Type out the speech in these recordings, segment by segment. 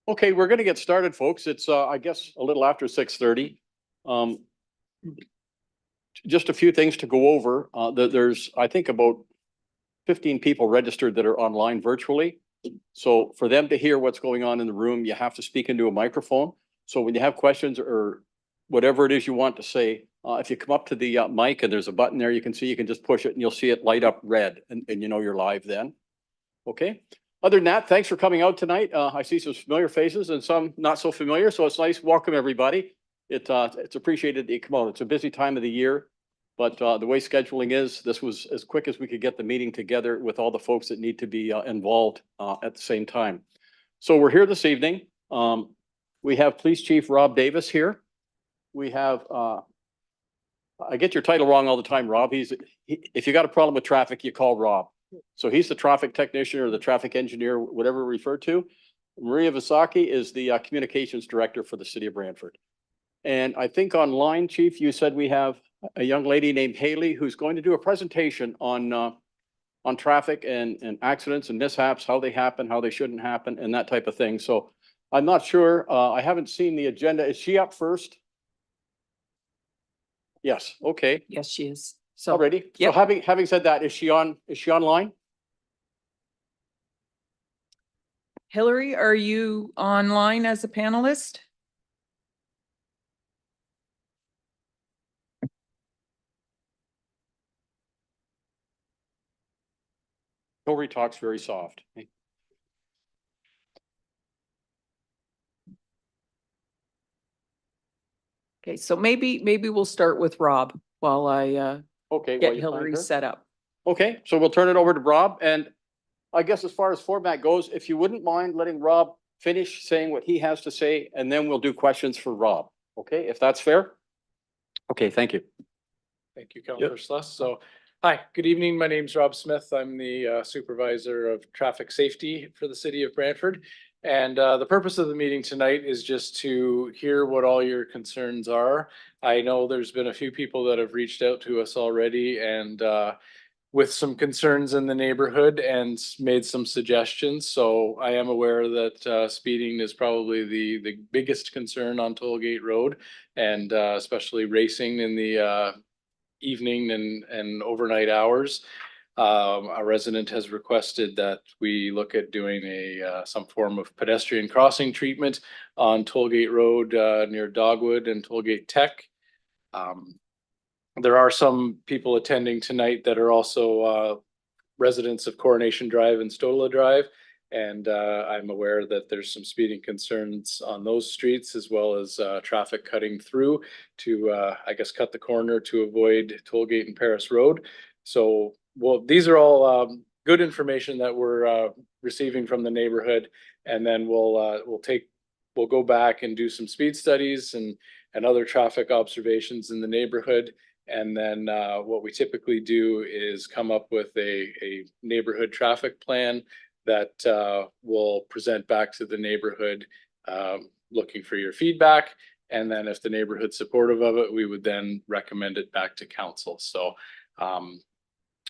Okay, we're going to get started, folks. It's, I guess, a little after 6:30. Just a few things to go over. There's, I think, about 15 people registered that are online virtually. So for them to hear what's going on in the room, you have to speak into a microphone. So when you have questions or whatever it is you want to say, if you come up to the mic and there's a button there, you can just push it and you'll see it light up red and you know you're live then. Okay. Other than that, thanks for coming out tonight. I see some familiar faces and some not so familiar, so it's nice. Welcome, everybody. It's appreciated that you come out. It's a busy time of the year, but the way scheduling is, this was as quick as we could get the meeting together with all the folks that need to be involved at the same time. So we're here this evening. We have Police Chief Rob Davis here. We have, I get your title wrong all the time, Rob. If you got a problem with traffic, you call Rob. So he's the traffic technician or the traffic engineer, whatever referred to. Maria Visaki is the communications director for the city of Brantford. And I think online, Chief, you said we have a young lady named Haley who's going to do a presentation on traffic and accidents and mishaps, how they happen, how they shouldn't happen, and that type of thing. So I'm not sure. I haven't seen the agenda. Is she up first? Yes. Okay. Yes, she is. So already. Yep. So having said that, is she online? Hillary, are you online as a panelist? Hillary talks very soft. Okay, so maybe we'll start with Rob while I Okay, get Hillary set up. Okay, so we'll turn it over to Rob. And I guess as far as format goes, if you wouldn't mind letting Rob finish saying what he has to say, and then we'll do questions for Rob. Okay, if that's fair? Okay, thank you. Thank you, Councillor Sluss. So, hi, good evening. My name's Rob Smith. I'm the supervisor of traffic safety for the city of Brantford. And the purpose of the meeting tonight is just to hear what all your concerns are. I know there's been a few people that have reached out to us already and with some concerns in the neighborhood and made some suggestions. So I am aware that speeding is probably the biggest concern on Tollgate Road, and especially racing in the evening and overnight hours. A resident has requested that we look at doing some form of pedestrian crossing treatment on Tollgate Road near Dogwood and Tollgate Tech. There are some people attending tonight that are also residents of Coronation Drive and Stola Drive. And I'm aware that there's some speeding concerns on those streets, as well as traffic cutting through to, I guess, cut the corner to avoid Tollgate and Paris Road. So, well, these are all good information that we're receiving from the neighborhood. And then we'll go back and do some speed studies and other traffic observations in the neighborhood. And then what we typically do is come up with a neighborhood traffic plan that we'll present back to the neighborhood, looking for your feedback. And then if the neighborhood's supportive of it, we would then recommend it back to council. So,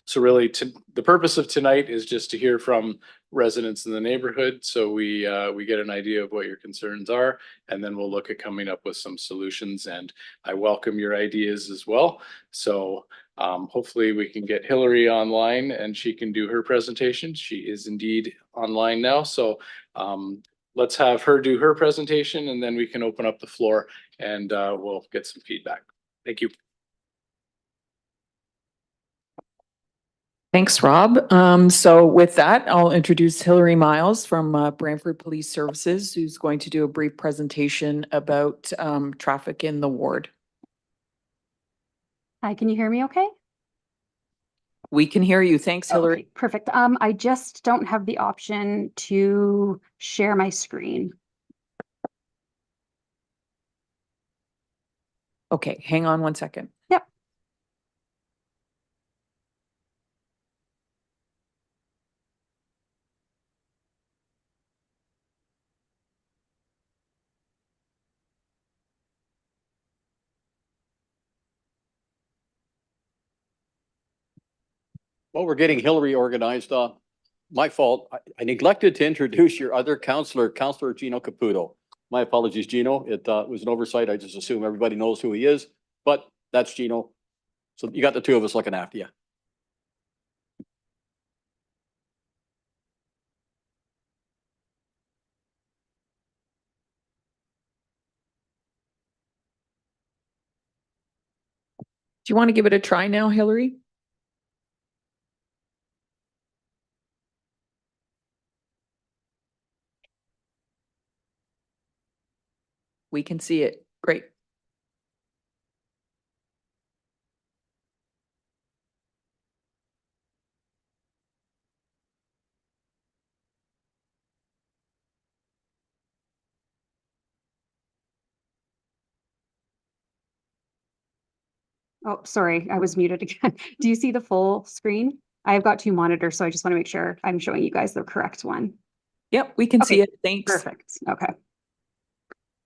so really the purpose of tonight is just to hear from residents in the neighborhood. So we get an idea of what your concerns are, and then we'll look at coming up with some solutions. And I welcome your ideas as well. So hopefully we can get Hillary online and she can do her presentation. She is indeed online now. So let's have her do her presentation, and then we can open up the floor and we'll get some feedback. Thank you. Thanks, Rob. So with that, I'll introduce Hillary Miles from Brantford Police Services, who's going to do a brief presentation about traffic in the ward. Hi, can you hear me okay? We can hear you. Thanks, Hillary. Okay, perfect. I just don't have the option to share my screen. Okay, hang on one second. Yep. Well, we're getting Hillary organized. my fault. I neglected to introduce your other counselor, Counselor Gino Caputo. My apologies, Gino. It was an oversight. I just assume everybody knows who he is, but that's Gino. So you got the two of us looking after you. Do you want to give it a try now, Hillary? We can see it. Great. Oh, sorry, I was muted again. Do you see the full screen? I've got two monitors, so I just want to make sure I'm showing you guys the correct one. Yep, we can see Okay, it. Thanks. Perfect. Okay.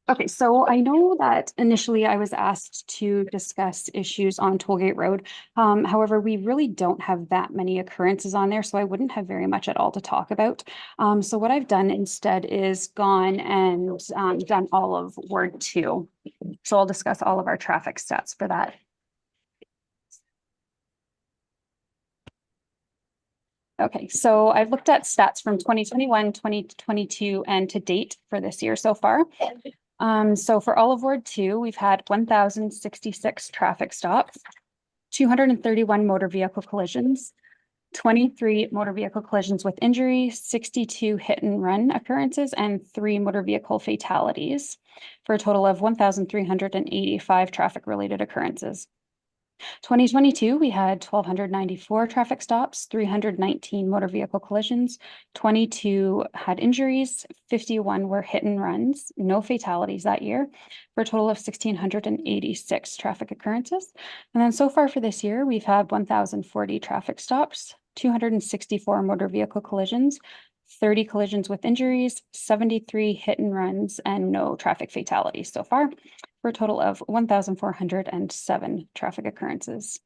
Okay, so I know that initially I was asked to discuss issues on Tollgate Road. However, we really don't have that many occurrences on there, so I wouldn't have very much at all to talk about. So what I've done instead is gone and done all of Ward 2. So I'll discuss all of our traffic stats for that. Okay, so I've looked at stats from 2021, 2022, and to date for this year so far. So for all of Ward 2, we've had 1,066 traffic stops, 231 motor vehicle collisions, 23 motor vehicle collisions with injury, 62 hit and run occurrences, and 3 motor vehicle fatalities, for a total of 1,385 traffic related occurrences. 2022, we had 1,294 traffic stops, 319 motor vehicle collisions, 22 had injuries, 51 were hit and runs, no fatalities that year, for a total of 1,686 traffic occurrences. And then so far for this year, we've had 1,040 traffic stops, 264 motor vehicle collisions, 30 collisions with injuries, 73 hit and runs, and no traffic fatalities so far, for a total of 1,407 traffic occurrences.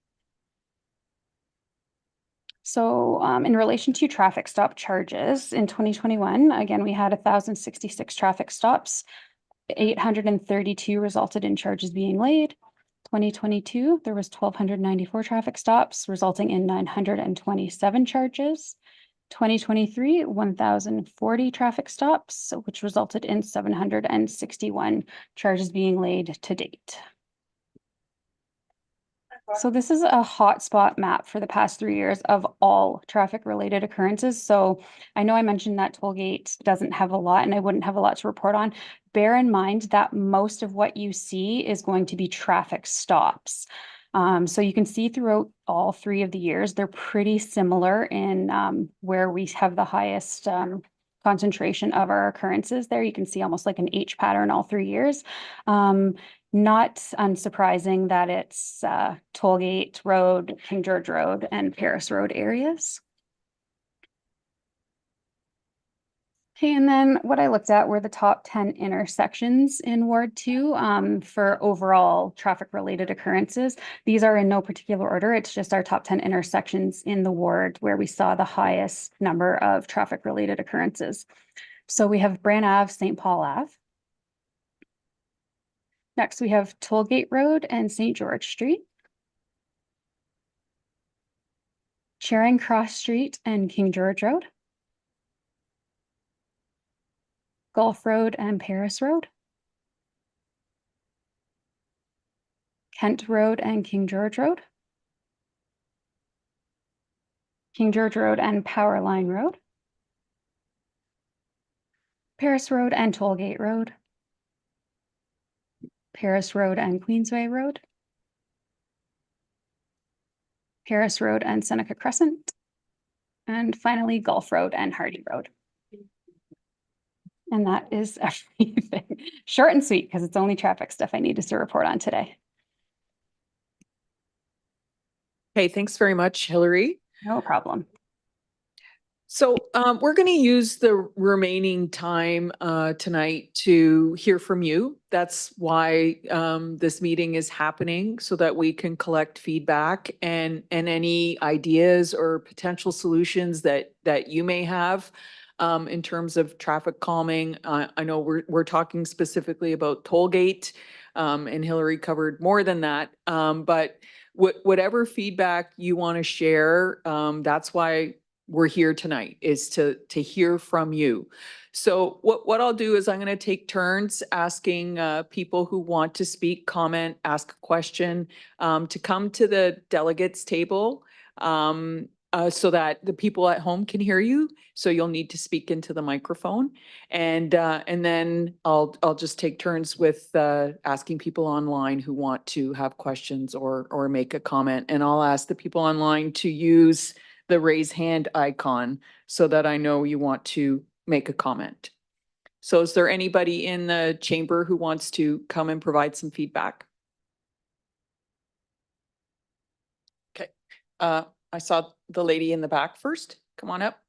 So in relation to traffic stop charges in 2021, again, we had 1,066 traffic stops, 832 resulted in charges being laid. 2022, there was 1,294 traffic stops, resulting in 927 charges. 2023, 1,040 traffic stops, which resulted in 761 charges being laid to date. So this is a hotspot map for the past 3 years of all traffic related occurrences. So I know I mentioned that Tollgate doesn't have a lot and I wouldn't have a lot to report on. Bear in mind that most of what you see is going to be traffic stops. So you can see throughout all 3 of the years, they're pretty similar in where we have the highest concentration of our occurrences there. You can see almost like an H pattern all 3 years. Not unsurprising that it's Tollgate Road, King George Road, and Paris Road areas. Okay, and then what I looked at were the top 10 intersections in Ward 2 for overall traffic-related occurrences. These are in no particular order. It's just our top 10 intersections in the ward where we saw the highest number of traffic-related occurrences. So we have Brant Ave, St. Paul Ave. Next, we have Tollgate Road and St. George Street. Charing Cross Street and King George Road. Gulf Road and Paris Road. Kent Road and King George Road. King George Road and Powerline Road. Paris Road and Tollgate Road. Paris Road and Queensway Road. Paris Road and Seneca Crescent. And finally, Gulf Road and Hardy Road. And that is everything. Short and sweet, because it's only traffic stuff I needed to report on today. Okay, thanks very much, Hillary. No problem. So we're going to use the remaining time tonight to hear from you. That's why this meeting is happening, so that we can collect feedback and any ideas or potential solutions that you may have in terms of traffic calming. I know we're talking specifically about Tollgate, and Hillary covered more than that. But whatever feedback you want to share, that's why we're here tonight, is to hear from you. So what I'll do is I'm going to take turns asking people who want to speak, comment, ask a question, to come to the delegates table, so that the people at home can hear you. So you'll need to speak into the microphone, and then I'll just take turns with asking people online who want to have questions or make a comment, and I'll ask the people online to use the raise hand icon so that I know you want to make a comment. So is there anybody in the chamber who wants to come and provide some feedback? Okay. I saw the lady in the back first. Come on up.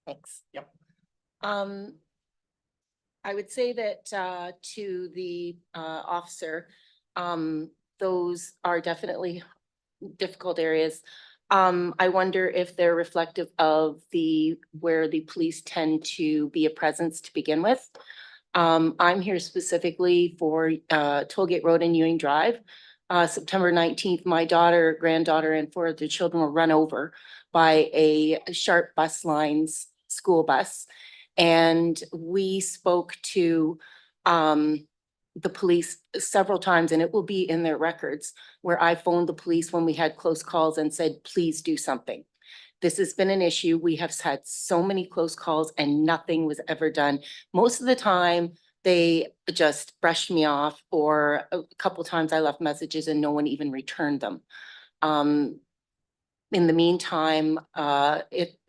Thanks. Yep. I would say that to the officer, those are definitely difficult areas. I wonder if they're reflective of where the police tend to be a presence to begin with. I'm here specifically for Tollgate Road and Ewing Drive. September 19th, my daughter, granddaughter, and 4 of the children were run over by a Sharp Bus Lines school bus. And we spoke to the police several times, and it will be in their records, where I phoned the police when we had close calls and said, please do something. This has been an issue. We have had so many close calls and nothing was ever done. Most of the time, they just brushed me off, or a couple times I left messages and no one even returned them. In the meantime,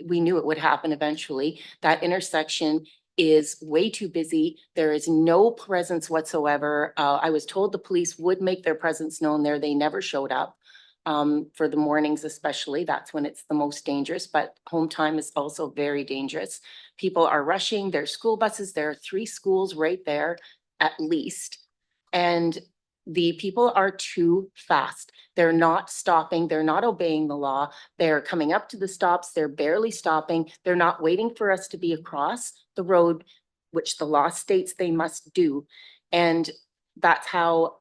we knew it would happen eventually. That intersection is way too busy. There is no presence whatsoever. I was told the police would make their presence known there. They never showed up. For the mornings especially, that's when it's the most dangerous, but home time is also very dangerous. People are rushing their school buses. There are 3 schools right there at least. And the people are too fast. They're not stopping. They're not obeying the law. They're coming up to the stops. They're barely stopping. They're not waiting for us to be across the road, which the law states they must do. And that's how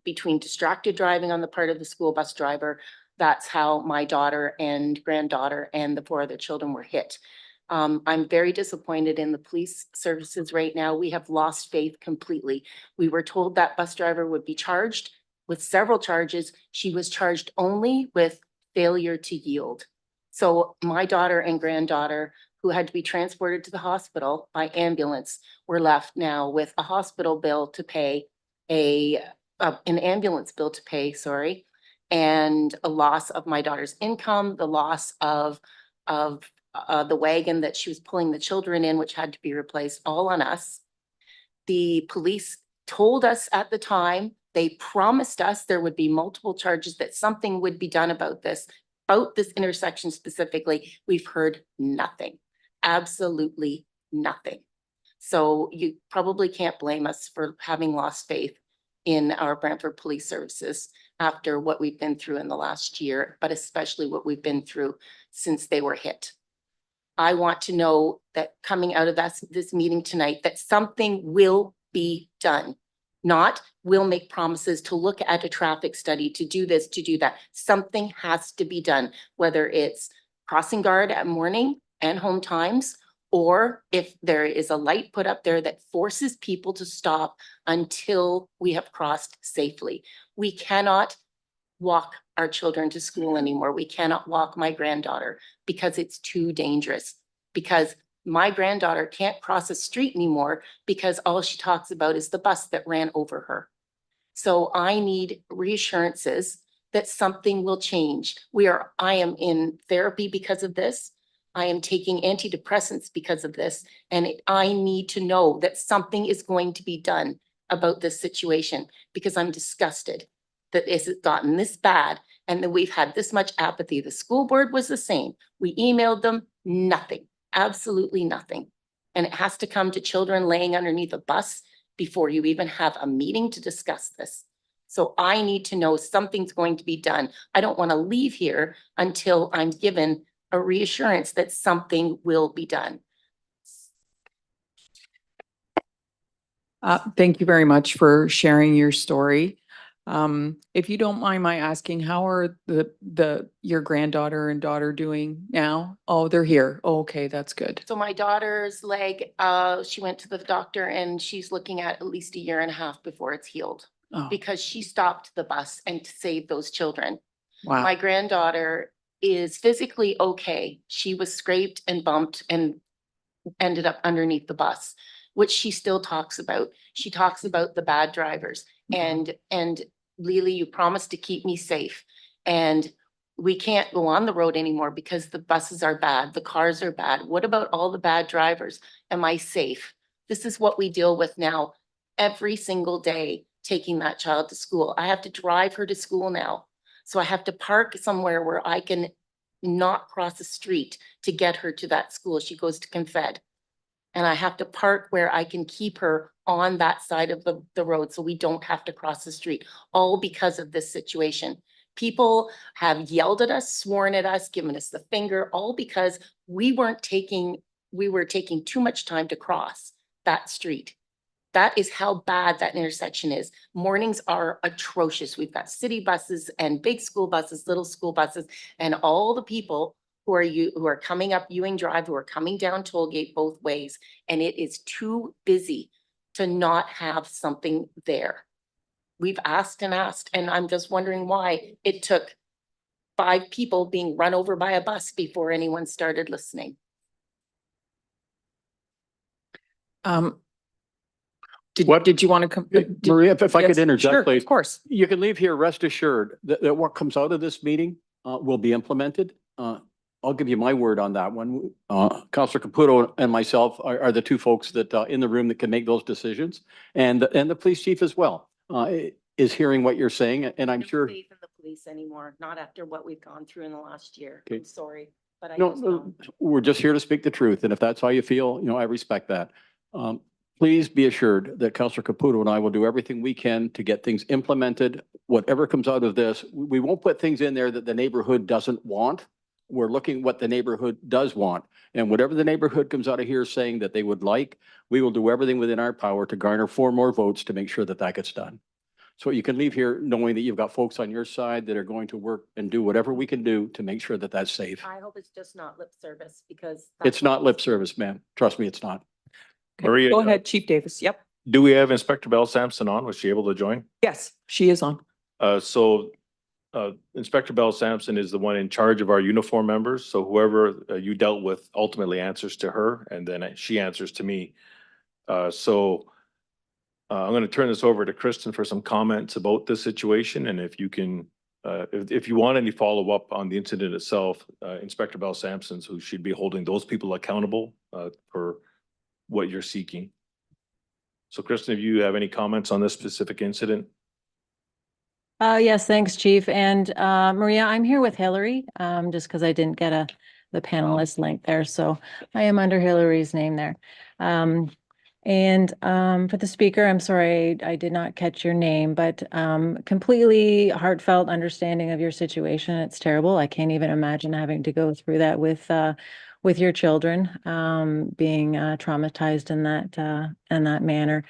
between distracted driving on the part of the school bus driver, that's how my daughter and granddaughter and the 4 other children were hit. I'm very disappointed in the police services right now. We have lost faith completely. We were told that bus driver would be charged with several charges. She was charged only with failure to yield. So my daughter and granddaughter, who had to be transported to the hospital by ambulance, were left now with a hospital bill to pay, an ambulance bill to pay, sorry, and a loss of my daughter's income, the loss of the wagon that she was pulling the children in, which had to be replaced, all on us. The police told us at the time, they promised us there would be multiple charges, that something would be done about this intersection specifically. We've heard nothing, absolutely nothing. So you probably can't blame us for having lost faith in our Brantford Police Services after what we've been through in the last year, but especially what we've been through since they were hit. I want to know that coming out of this meeting tonight, that something will be done. Not we'll make promises to look at a traffic study, to do this, to do that. Something has to be done, whether it's crossing guard at morning and home times, or if there is a light put up there that forces people to stop until we have crossed safely. We cannot walk our children to school anymore. We cannot walk my granddaughter because it's too dangerous, because my granddaughter can't cross a street anymore because all she talks about is the bus that ran over her. So I need reassurances that something will change. I am in therapy because of this. I am taking antidepressants because of this, and I need to know that something is going to be done about this situation, because I'm disgusted that it's gotten this bad and that we've had this much apathy. The school board was the same. We emailed them, nothing, absolutely nothing. And it has to come to children laying underneath a bus before you even have a meeting to discuss this. So I need to know something's going to be done. I don't want to leave here until I'm given a reassurance that something will be done. Thank you very much for sharing your story. If you don't mind my asking, how are your granddaughter and daughter doing now? Oh, they're here. Oh, okay, that's good. So my daughter's leg, she went to the doctor and she's looking at least a year and a half before it's healed, Oh, because she stopped the bus and to save those children. wow. My granddaughter is physically okay. She was scraped and bumped and ended up underneath the bus, which she still talks about. She talks about the bad drivers and Lily, you promised to keep me safe. And we can't go on the road anymore because the buses are bad, the cars are bad. What about all the bad drivers? Am I safe? This is what we deal with now every single day, taking that child to school. I have to drive her to school now. So I have to park somewhere where I can not cross the street to get her to that school. She goes to Confed. And I have to park where I can keep her on that side of the road so we don't have to cross the street, all because of this situation. People have yelled at us, sworn at us, given us the finger, all because we were taking too much time to cross that street. That is how bad that intersection is. Mornings are atrocious. We've got city buses and big school buses, little school buses, and all the people who are coming up Ewing Drive, who are coming down Tollgate both ways, and it is too busy to not have something there. We've asked, and I'm just wondering why it took 5 people being run over by a bus before anyone started listening. Did you want to come? Maria, if I could Yes, sure, interject, please. of course. You can leave here rest assured that what comes out of this meeting will be implemented. I'll give you my word on that one. Councillor Caputo and myself are the two folks that in the room that can make those decisions. And the police chief as well is hearing what you're saying. And I'm sure. Faith in the police anymore, not after what we've gone through in the last year. Okay. I'm sorry, but I No, just no, don't. we're just here to speak the truth. And if that's how you feel, I respect that. Please be assured that Councillor Caputo and I will do everything we can to get things implemented. Whatever comes out of this, we won't put things in there that the neighborhood doesn't want. We're looking what the neighborhood does want. And whatever the neighborhood comes out of here saying that they would like, we will do everything within our power to garner 4 more votes to make sure that that gets done. So you can leave here knowing that you've got folks on your side that are going to work and do whatever we can do to make sure that that's safe. I hope it's just not lip service, because. It's not lip service, ma'am. Trust me, it's not. Okay, Maria, go ahead, Chief Davis. Yep. do we have Inspector Bell Sampson on? Was she able to join? Yes, she is on. Inspector Bell Sampson is the one in charge of our uniform members. So whoever you dealt with ultimately answers to her, and then she answers to me. I'm going to turn this over to Kristen for some comments about this situation. And if you can, if you want any follow-up on the incident itself, Inspector Bell Sampson's who should be holding those people accountable for what you're seeking. So Kristen, if you have any comments on this specific incident? Yes, thanks, Chief. And Maria, I'm here with Hillary, just because I didn't get the panelist link there. So I am under Hillary's name there. For the speaker, I'm sorry, I did not catch your name, but completely heartfelt understanding of your situation. It's terrible. I can't even imagine having to go through that with your children, being traumatized in that manner.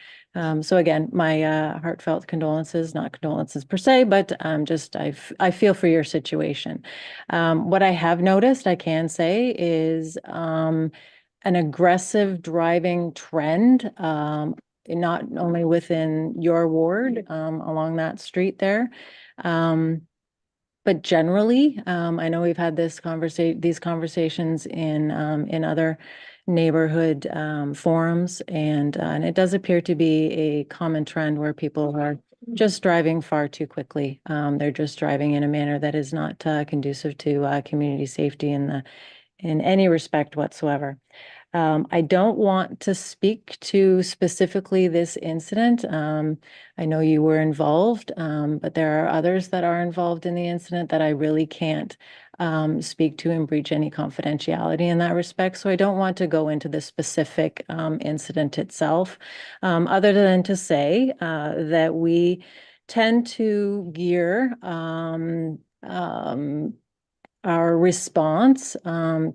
So again, my heartfelt condolences, not condolences per se, but I feel for your situation. What I have noticed, I can say, is an aggressive driving trend, not only within your ward, along that street there, but generally, I know we've had these conversations in other neighborhood forums, and it does appear to be a common trend where people are just driving far too quickly. They're just driving in a manner that is not conducive to community safety in any respect whatsoever. I don't want to speak to specifically this incident. I know you were involved, but there are others that are involved in the incident that I really can't speak to and breach any confidentiality in that respect. So I don't want to go into the specific incident itself, other than to say that we tend to gear our response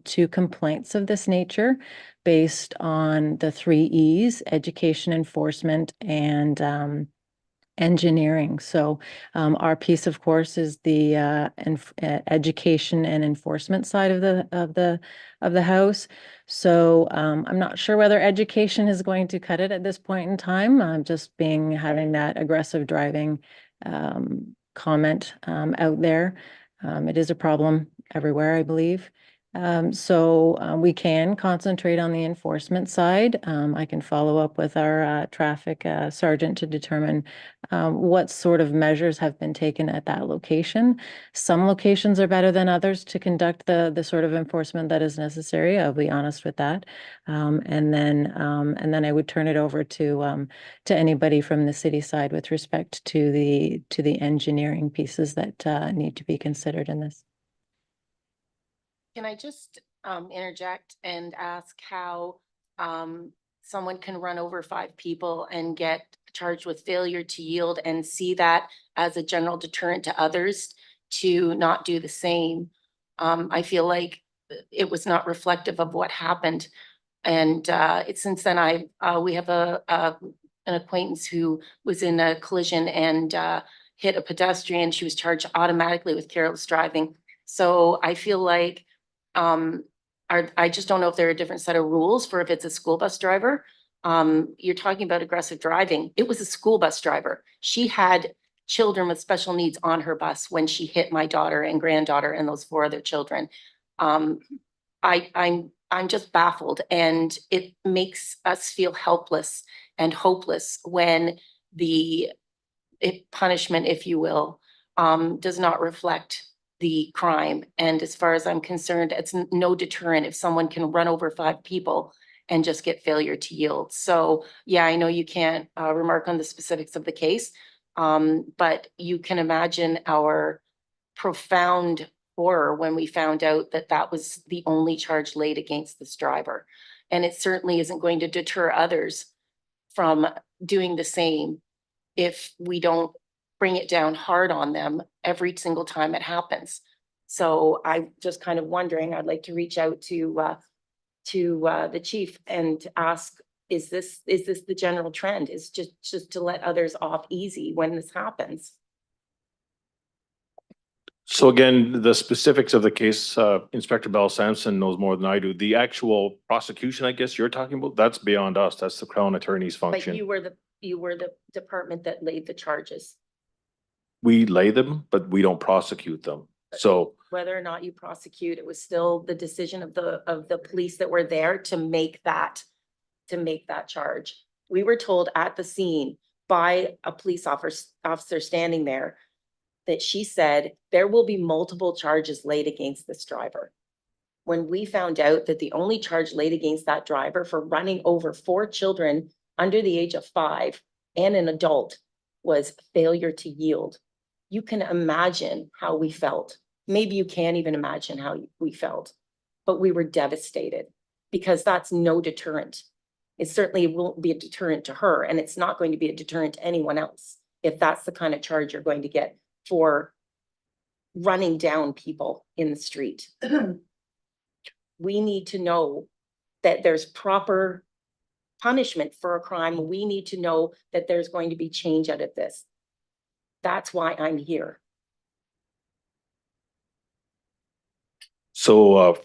to complaints of this nature based on the 3 E's: education, enforcement, and engineering. So our piece, of course, is the education and enforcement side of the house. So I'm not sure whether education is going to cut it at this point in time. Just having that aggressive driving comment out there. It is a problem everywhere, I believe. So we can concentrate on the enforcement side. I can follow up with our traffic sergeant to determine what sort of measures have been taken at that location. Some locations are better than others to conduct the sort of enforcement that is necessary. I'll be honest with that. And then I would turn it over to anybody from the city side with respect to the engineering pieces that need to be considered in this. Can I just interject and ask how someone can run over 5 people and get charged with failure to yield and see that as a general deterrent to others to not do the same? I feel like it was not reflective of what happened. And since then we have an acquaintance who was in a collision and hit a pedestrian. She was charged automatically with careless driving. So I feel like I just don't know if there are a different set of rules for if it's a school bus driver. You're talking about aggressive driving. It was a school bus driver. She had children with special needs on her bus when she hit my daughter and granddaughter and those 4 other children. I'm just baffled, and it makes us feel helpless and hopeless when the punishment, if you will, does not reflect the crime. And as far as I'm concerned, it's no deterrent if someone can run over 5 people and just get failure to yield. So yeah, I know you can't remark on the specifics of the case, but you can imagine our profound horror when we found out that that was the only charge laid against this driver. And it certainly isn't going to deter others from doing the same if we don't bring it down hard on them every single time it happens. So I'm just kind of wondering, I'd like to reach out to the chief and ask, is this the general trend? Is just to let others off easy when this happens? So again, the specifics of the case, Inspector Bell Sampson knows more than I do. The actual prosecution, I guess you're talking about, that's beyond us. That's the Crown Attorney's But function. you were the department that laid the charges. We lay them, but we don't prosecute them. So Whether or not you prosecute, it was still the decision of the police that were there to make that charge. We were told at the scene by a police officer standing there that she said there will be multiple charges laid against this driver. When we found out that the only charge laid against that driver for running over 4 children under the age of 5 and an adult was failure to yield, you can imagine how we felt. Maybe you can't even imagine how we felt, but we were devastated because that's no deterrent. It certainly won't be a deterrent to her, and it's not going to be a deterrent to anyone else if that's the kind of charge you're going to get for running down people in the street. We need to know that there's proper punishment for a crime. We need to know that there's going to be change out of this. That's why I'm here. So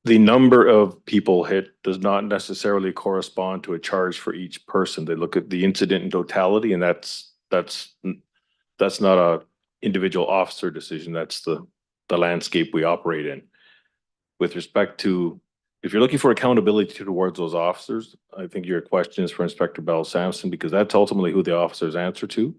the number of people hit does not necessarily correspond to a charge for each person. They look at the incident in totality, and that's not a individual officer decision. That's the landscape we operate in. With respect to if you're looking for accountability towards those officers, I think your question is for Inspector Bell Sampson, because that's ultimately who the officers answer to.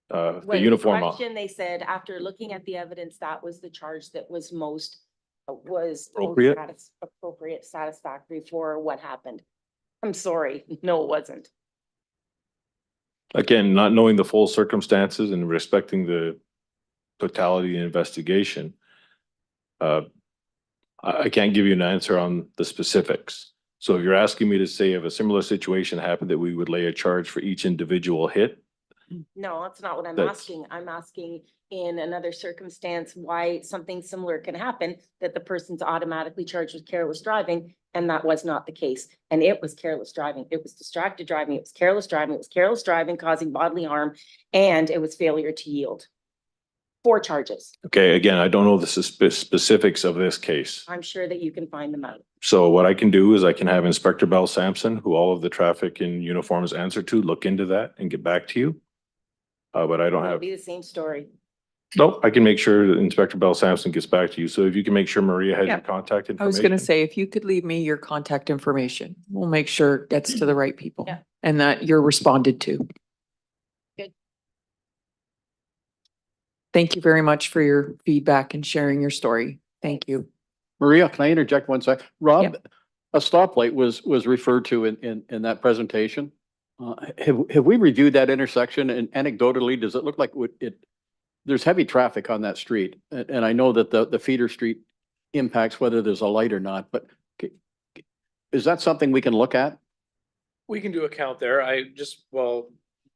The When uniform. question, they said, after looking at the evidence, that was the charge that was most Appropriate? appropriate, satisfactory for what happened. I'm sorry, no, it wasn't. Again, not knowing the full circumstances and respecting the totality of the investigation. I can't give you an answer on the specifics. So if you're asking me to say if a similar situation happened, that we would lay a charge for each individual hit, No, that's not what I'm That's- asking. I'm asking in another circumstance why something similar can happen, that the person's automatically charged with careless driving, and that was not the case. And it was careless driving. It was distracted driving. It was careless driving. It was careless driving causing bodily harm, and it was failure to yield. 4 charges. okay, again, I don't know the specifics of this case. I'm sure that you can find them out. So what I can do is I can have Inspector Bell Sampson, who all of the traffic in uniforms answer to, look into that and get back to you. But I don't It'll have, be the same story. nope, I can make sure that Inspector Bell Sampson gets back to you. So if you can make sure Maria has Yeah. your contact information. I was gonna say, if you could leave me your contact information, we'll make sure it gets to the right people. Yeah. And that you're responded to. Good. Thank you very much for your feedback and sharing your story. Thank you. Maria, can I interject one sec? Rob, a stoplight was referred to in that presentation. Have we reviewed that intersection, and anecdotally, does it look like there's heavy traffic on that street? And I know that the feeder street impacts whether there's a light or not, but is that something we can look at? We can do a count there. While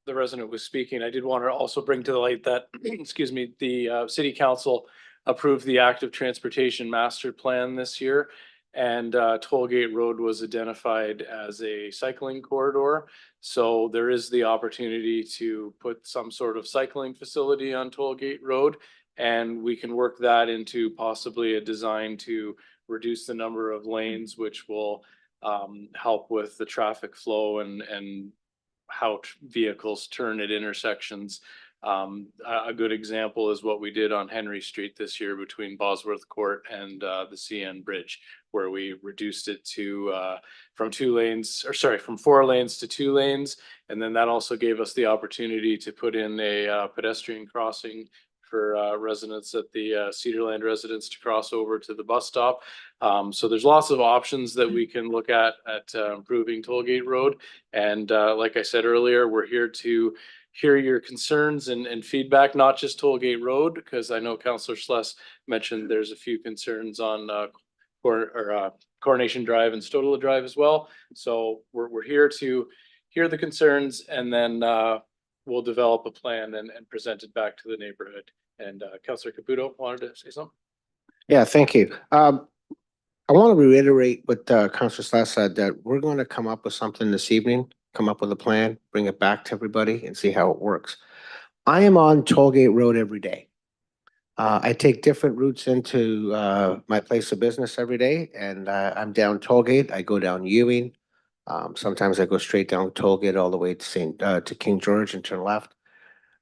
the resident was speaking, I did want to also bring to the light that, excuse me, the city council approved the active transportation master plan this year. And Tollgate Road was identified as a cycling corridor. So there is the opportunity to put some sort of cycling facility on Tollgate Road. And we can work that into possibly a design to reduce the number of lanes, which will help with the traffic flow and how vehicles turn at intersections. A good example is what we did on Henry Street this year between Bosworth Court and the CN Bridge, where we reduced it to from 4 lanes to 2 lanes. And then that also gave us the opportunity to put in a pedestrian crossing for residents at the Cedarland residents to cross over to the bus stop. So there's lots of options that we can look at improving Tollgate Road. And like I said earlier, we're here to hear your concerns and feedback, not just Tollgate Road, because I know Councillor Sless mentioned there's a few concerns on Coronation Drive and Stodola Drive as well. So we're here to hear the concerns, and then we'll develop a plan and present it back to the neighborhood. And Councillor Caputo wanted to say something. Yeah, thank you. I want to reiterate what Councillor Slass said, that we're going to come up with something this evening, come up with a plan, bring it back to everybody and see how it works. I am on Tollgate Road every day. I take different routes into my place of business every day, and I'm down Tollgate. I go down Ewing. Sometimes I go straight down Tollgate all the way to King George and turn left.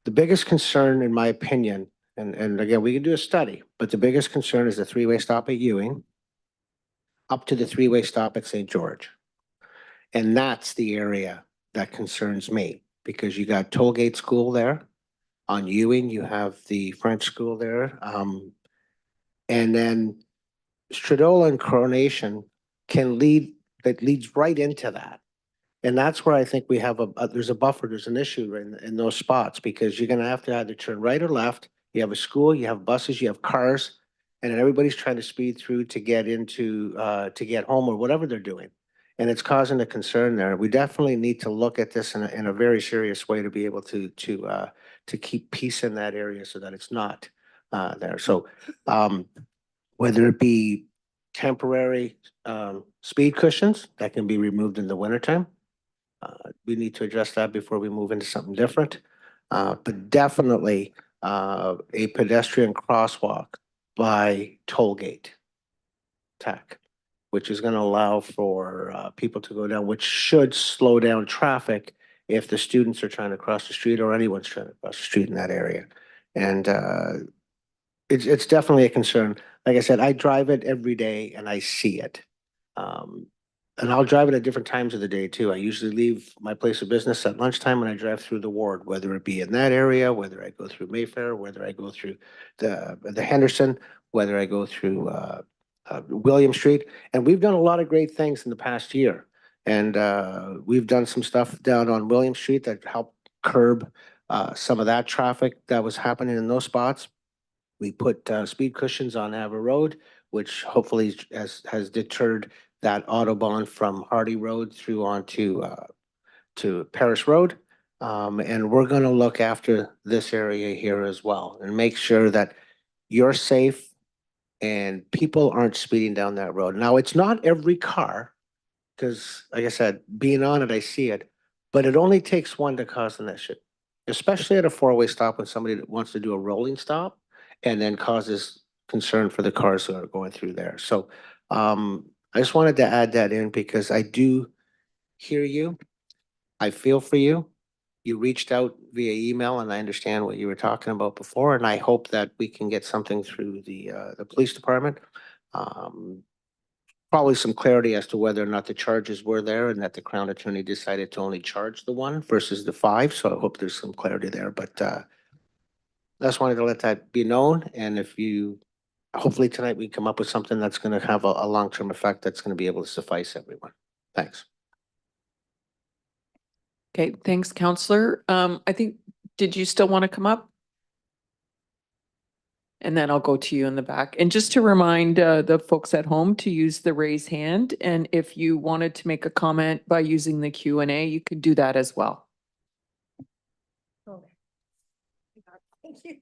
The biggest concern, in my opinion, and again, we can do a study, but the biggest concern is the 3-way stop at Ewing up to the 3-way stop at St. George. And that's the area that concerns me, because you got Tollgate School there. On Ewing, you have the French school there. And then Stodola and Coronation that leads right into that. And that's where I think we have there's a buffer, there's an issue in those spots, because you're gonna have to either turn right or left. You have a school, you have buses, you have cars, and then everybody's trying to speed through to get to get home or whatever they're doing. And it's causing a concern there. We definitely need to look at this in a very serious way to be able to keep peace in that area so that it's not there. So whether it be temporary speed cushions that can be removed in the wintertime, we need to address that before we move into something different. But definitely a pedestrian crosswalk by Tollgate Tech, which is going to allow for people to go down, which should slow down traffic if the students are trying to cross the street or anyone's trying to cross the street in that area. And it's definitely a concern. Like I said, I drive it every day and I see it. And I'll drive it at different times of the day too. I usually leave my place of business at lunchtime and I drive through the ward, whether it be in that area, whether I go through Mayfair, whether I go through the Henderson, whether I go through William Street. And we've done a lot of great things in the past year. And we've done some stuff down on William Street that helped curb some of that traffic that was happening in those spots. We put speed cushions on Ava Road, which hopefully has deterred that Autobahn from Hardy Road through onto to Paris Road. And we're gonna look after this area here as well and make sure that you're safe and people aren't speeding down that road. Now, it's not every car, because like I said, being on it, I see it, but it only takes one to cause an issue, especially at a four-way stop when somebody wants to do a rolling stop and then causes concern for the cars that are going through there. So I just wanted to add that in because I do hear you. I feel for you. You reached out via email and I understand what you were talking about before, and I hope that we can get something through the police department. Probably some clarity as to whether or not the charges were there and that the Crown Attorney decided to only charge the one versus the five. So I hope there's some clarity there, but I just wanted to let that be known. And if you, hopefully tonight we come up with something that's going to have a long-term effect that's going to be able to suffice everyone. Thanks. Okay, thanks, Counselor. I think, did you still want to come up? And then I'll go to you in the back. And just to remind the folks at home to use the raise hand. And if you wanted to make a comment by using the Q&A, you could do that as well. Okay. Thank you.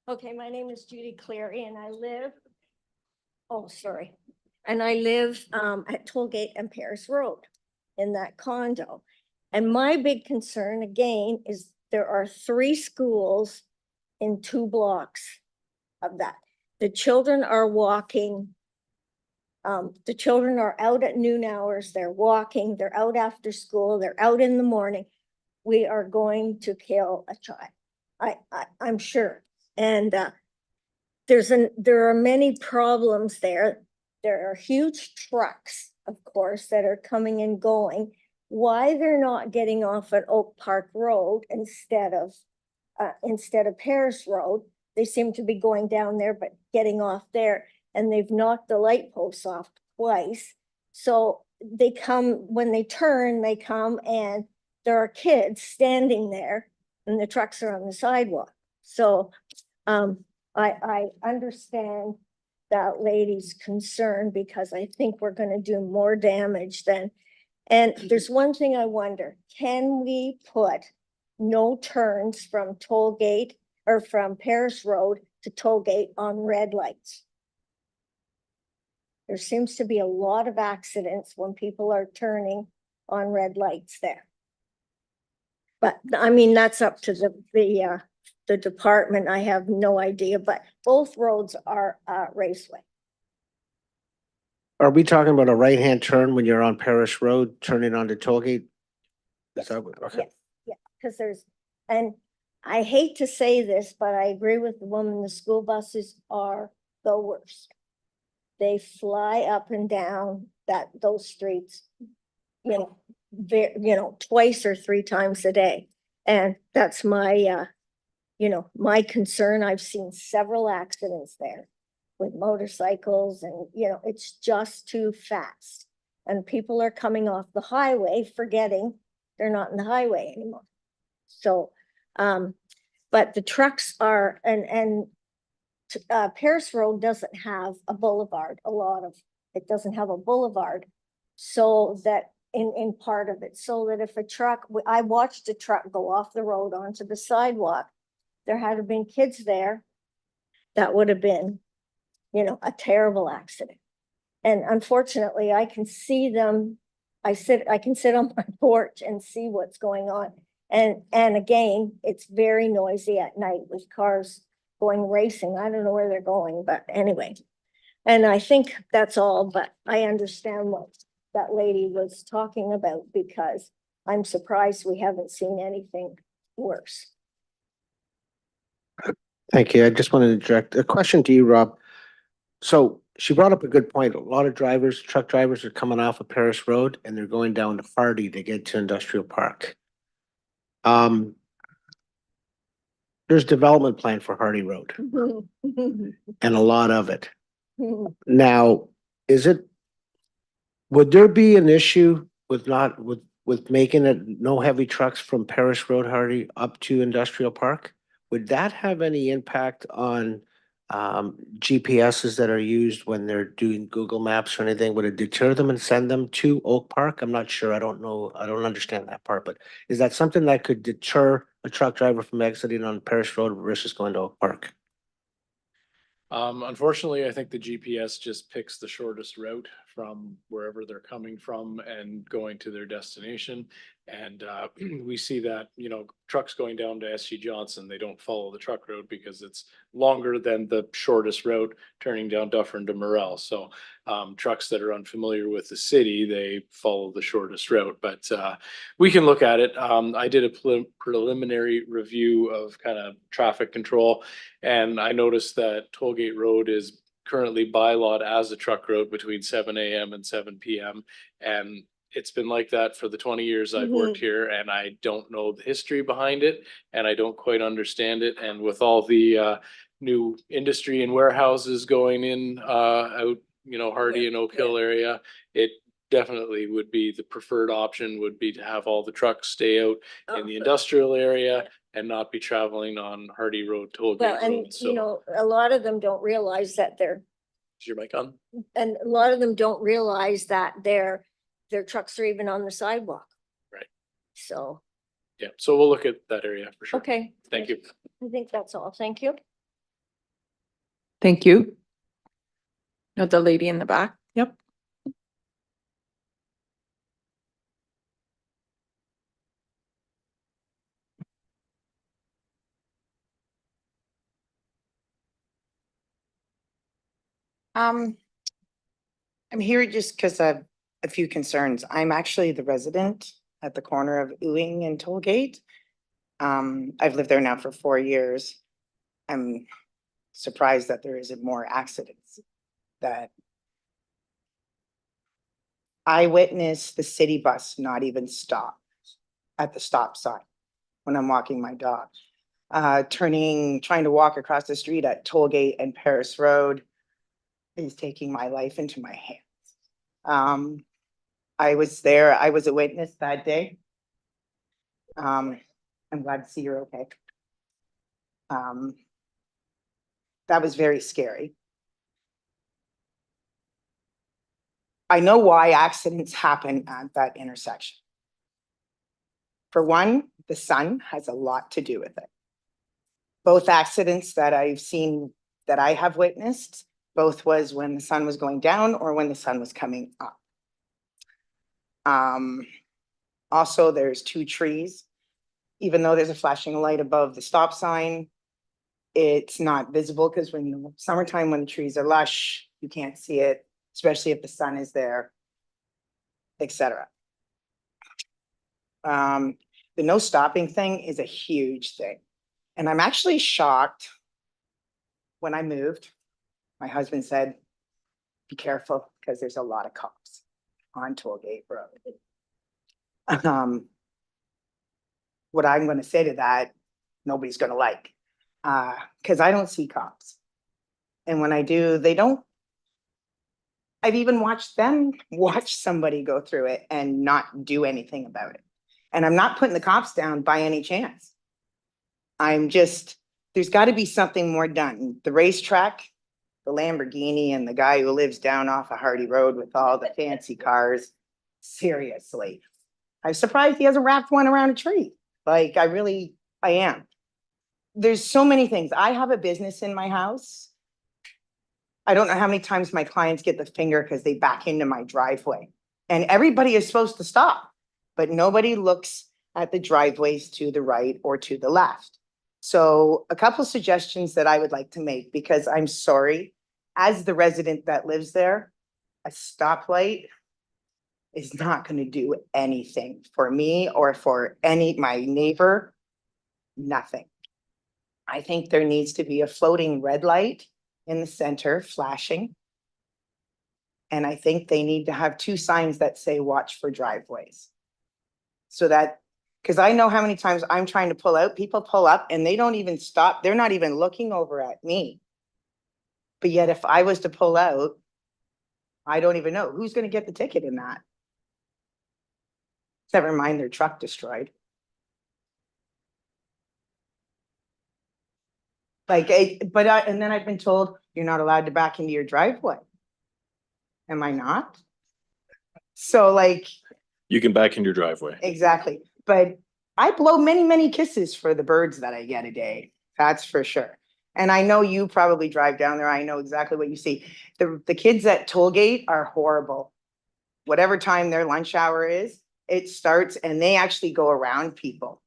Okay, my name is Judy Cleary and I live, and I live at Tollgate and Paris Road in that condo. And my big concern again is there are 3 schools in 2 blocks of that. The children are walking. The children are out at noon hours, they're walking, they're out after school, they're out in the morning. We are going to kill a child. I'm sure. And there are many problems there. There are huge trucks, of course, that are coming and going. Why they're not getting off at Oak Park Road instead of Paris Road? They seem to be going down there, but getting off there, and they've knocked the light posts off twice. So they come, when they turn, they come and there are kids standing there and the trucks are on the sidewalk. So I understand that lady's concern because I think we're gonna do more damage than, and there's one thing I wonder, can we put no turns from Tollgate or from Paris Road to Tollgate on red lights? There seems to be a lot of accidents when people are turning on red lights there. But I mean, that's up to the department. I have no idea, but both roads are raceway. Are we talking about a right-hand turn when you're on Paris Road, turning onto Tollgate? Is that what- okay. Yes, yeah, because and I hate to say this, but I agree with the woman, the school buses are the worst. They fly up and down those streets, twice or 3 times a day. And that's my, my concern. I've seen several accidents there with motorcycles and, it's just too fast. And people are coming off the highway, forgetting they're not in the highway anymore. So, but the trucks are, and Paris Road doesn't have a boulevard, it doesn't have a boulevard. So that in part of it, so that if a truck, I watched a truck go off the road onto the sidewalk, there had been kids there, that would have been, a terrible accident. And unfortunately, I can see them. I can sit on my porch and see what's going on. And again, it's very noisy at night with cars going racing. I don't know where they're going, but anyway. And I think that's all, but I understand what that lady was talking about because I'm surprised we haven't seen anything worse. Thank you. I just wanted to direct a question to you, Rob. So she brought up a good point. A lot of drivers, truck drivers are coming off of Paris Road and they're going down to Hardy to get to Industrial Park. There's development plan for Hardy Road and a lot of it. Now, would there be an issue with with making it no heavy trucks from Paris Road Hardy up to Industrial Park? Would that have any impact on GPSs that are used when they're doing Google Maps or anything? Would it deter them and send them to Oak Park? I'm not sure. I don't know. I don't understand that part, but is that something that could deter a truck driver from exiting on Paris Road versus going to Oak Park? Unfortunately, I think the GPS just picks the shortest route from wherever they're coming from and going to their destination. And we see that, trucks going down to SG Johnson, they don't follow the truck road because it's longer than the shortest route turning down Dufferin to Morel. So trucks that are unfamiliar with the city, they follow the shortest route, but we can look at it. I did a preliminary review of kind of traffic control, and I noticed that Tollgate Road is currently bylawed as a truck road between 7 AM and 7 PM. And it's been like that for the 20 years I've worked here, and I don't know the history behind it, and I don't quite understand it. And with all the new industry and warehouses going in, out, Hardy and Oak Hill area, it definitely would be the preferred option would be to have all the trucks stay out in the industrial area and not be traveling on Hardy Road, Well, Tollgate and Road. So, a lot of them don't realize that is your mic on? and a lot of them don't realize that their trucks are even on the sidewalk. Right. So, Yeah, so we'll look at that area for sure. okay. Thank you. I think that's all. Thank you. Thank you. No, the lady in the back. Yep. I'm here just because of a few concerns. I'm actually the resident at the corner of Ewing and Tollgate. I've lived there now for 4 years. I'm surprised that there isn't more accidents. That I witnessed the city bus not even stop at the stop sign when I'm walking my dog. Trying to walk across the street at Tollgate and Paris Road is taking my life into my hands. I was there, I was a witness that day. I'm glad to see you're okay. That was very scary. I know why accidents happen at that intersection. For one, the sun has a lot to do with it. Both accidents that I've seen, that I have witnessed, both was when the sun was going down or when the sun was coming up. Also, there's 2 trees. Even though there's a flashing light above the stop sign, it's not visible because when summertime, when the trees are lush, you can't see it, especially if the sun is there, etc. The no stopping thing is a huge thing. And I'm actually shocked. When I moved, my husband said, be careful because there's a lot of cops on Tollgate Road. What I'm going to say to that, nobody's going to like, because I don't see cops. And when I do, they don't. I've even watched them watch somebody go through it and not do anything about it. And I'm not putting the cops down by any chance. I'm just, there's got to be something more done. The racetrack, the Lamborghini, and the guy who lives down off of Hardy Road with all the fancy cars. Seriously. I'm surprised he hasn't wrapped one around a tree. Like, I am. There's so many things. I have a business in my house. I don't know how many times my clients get the finger because they back into my driveway. And everybody is supposed to stop, but nobody looks at the driveways to the right or to the left. So a couple suggestions that I would like to make, because I'm sorry, as the resident that lives there, a stoplight is not going to do anything for me or for my neighbor, nothing. I think there needs to be a floating red light in the center flashing. And I think they need to have 2 signs that say watch for driveways. So that, because I know how many times I'm trying to pull out, people pull up and they don't even stop. They're not even looking over at me. But yet if I was to pull out, I don't even know who's going to get the ticket in that. Never mind their truck destroyed. Like, and then I've been told you're not allowed to back into your driveway. Am I not? So like, You can back in your driveway. exactly. But I blow many, many kisses for the birds that I get a day. That's for sure. And I know you probably drive down there. I know exactly what you see. The kids at Tollgate are horrible. Whatever time their lunch hour is, it starts and they actually go around people,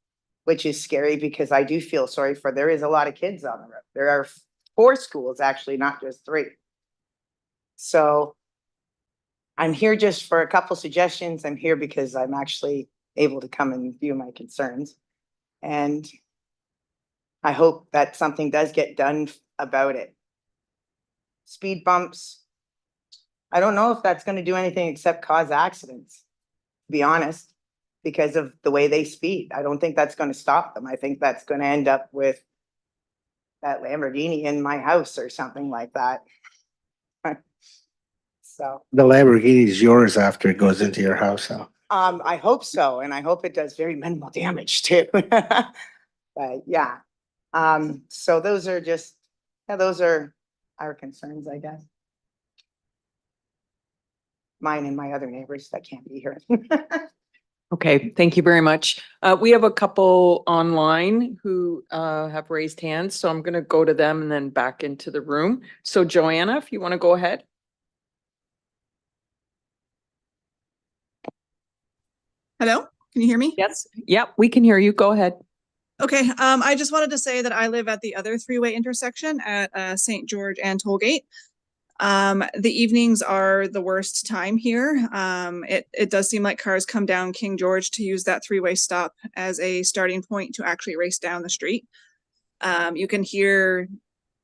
which is scary because I do feel sorry for, there is a lot of kids on the road. There are 4 schools, actually, not just 3. So I'm here just for a couple suggestions. I'm here because I'm actually able to come and view my concerns. And I hope that something does get done about it. Speed bumps. I don't know if that's going to do anything except cause accidents, to be honest, because of the way they speed. I don't think that's going to stop them. I think that's going to end up with that Lamborghini in my house or something like that. So, The Lamborghini is yours after it goes into your house, though. I hope so, and I hope it does very minimal damage too. But yeah, so those are just, yeah, those are our concerns, I guess. Mine and my other neighbors that can't be here. Okay, thank you very much. We have a couple online who have raised hands, so I'm going to go to them and then back into the room. So Joanna, if you want to go ahead. Hello, can you hear me? Yes. Yep, we can hear you. Go ahead. Okay, I just wanted to say that I live at the other 3-way intersection at St. George and Tollgate. The evenings are the worst time here. It does seem like cars come down King George to use that 3-way stop as a starting point to actually race down the street. You can hear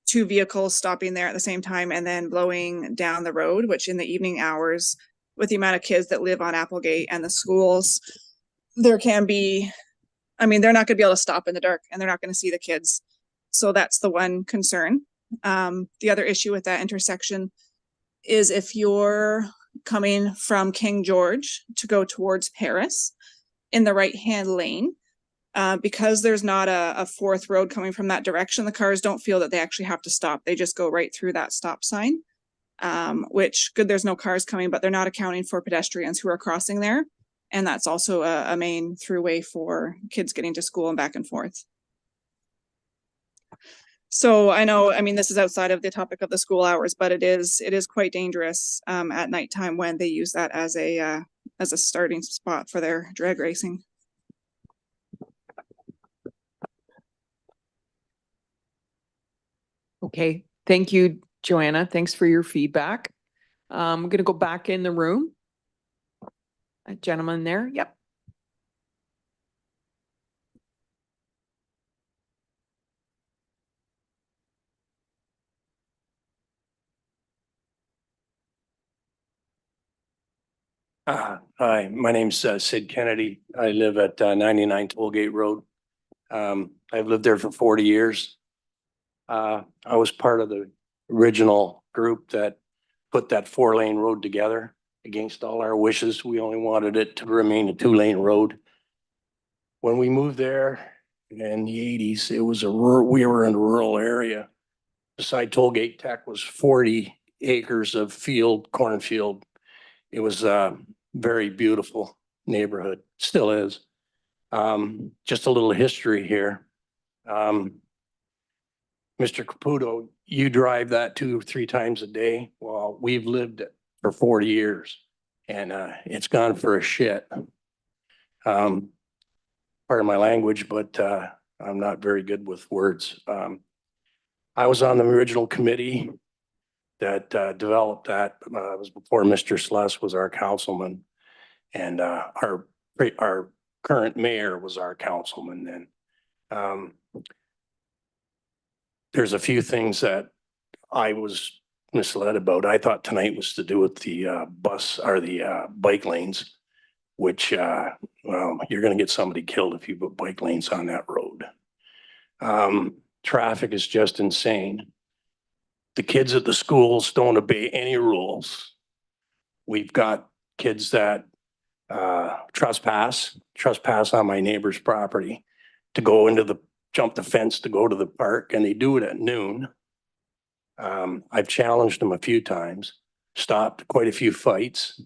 2 vehicles stopping there at the same time and then blowing down the road, which in the evening hours, with the amount of kids that live on Applegate and the schools, there can be, I mean, they're not going to be able to stop in the dark and they're not going to see the kids. So that's the one concern. The other issue with that intersection is if you're coming from King George to go towards Paris in the right-hand lane, because there's not a 4th road coming from that direction, the cars don't feel that they actually have to stop. They just go right through that stop sign, which good, there's no cars coming, but they're not accounting for pedestrians who are crossing there. And that's also a main throughway for kids getting to school and back and forth. So I know, I mean, this is outside of the topic of the school hours, but it is quite dangerous at nighttime when they use that as a starting spot for their drag racing. Okay, thank you, Joanna. Thanks for your feedback. I'm going to go back in the room. A gentleman there. Yep. Hi, my name's Sid Kennedy. I live at 99 Tollgate Road. I've lived there for 40 years. I was part of the original group that put that 4-lane road together against all our wishes. We only wanted it to remain a 2-lane road. When we moved there in the 80s, it was we were in a rural area. Beside Tollgate Tech was 40 acres of cornfield. It was a very beautiful neighborhood, still is. Just a little history here. Mr. Caputo, you drive that 2-3 times a day. Well, we've lived it for 40 years and it's gone for a shit. Pardon my language, but I'm not very good with words. I was on the original committee that developed that. It was before Mr. Sluss was our councilman, and our current mayor was our councilman then. there's a few things that I was misled about. I thought tonight was to do with the bus or the bike lanes, which well, you're gonna get somebody killed if you put bike lanes on that road. Traffic is just insane. The kids at the schools don't obey any rules. We've got kids that trespass on my neighbor's property to go jump the fence to go to the park, and they do it at noon. I've challenged them a few times, stopped quite a few fights,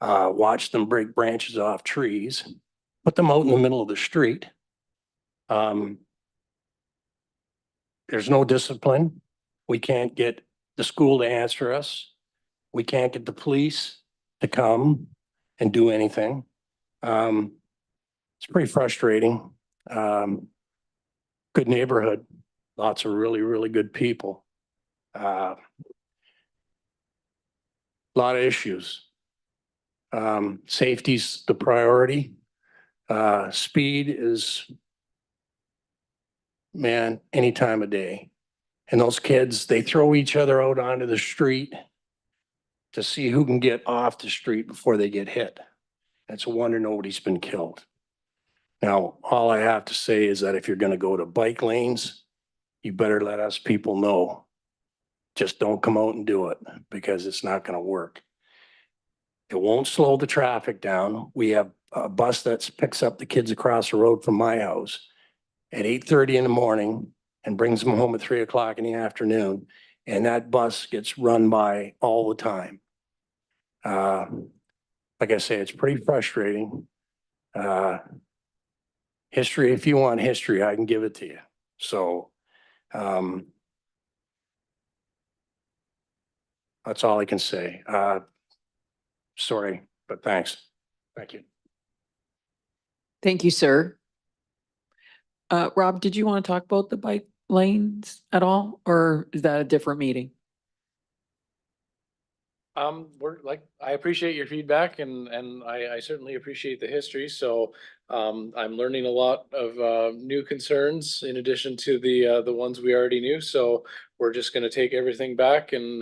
watched them break branches off trees, put them out in the middle of the street. There's no discipline. We can't get the school to answer us. We can't get the police to come and do anything. It's pretty frustrating. Good neighborhood, lots of really, really good people. Lot of issues. Safety's the priority. Speed is, man, any time of day. And those kids, they throw each other out onto the street to see who can get off the street before they get hit. It's a wonder nobody's been killed. Now, all I have to say is that if you're gonna go to bike lanes, you better let us people know. Just don't come out and do it, because it's not gonna work. It won't slow the traffic down. We have a bus that picks up the kids across the road from my house at 8:30 in the morning and brings them home at 3 o'clock in the afternoon. And that bus gets run by all the time. Like I say, it's pretty frustrating. History, if you want history, I can give it to you. So, that's all I can say. Sorry, but thanks. Thank you. Thank you, sir. Rob, did you want to talk about the bike lanes at all, or is that a different meeting? I appreciate your feedback and I certainly appreciate the history. So I'm learning a lot of new concerns in addition to the ones we already knew. So we're just gonna take everything back and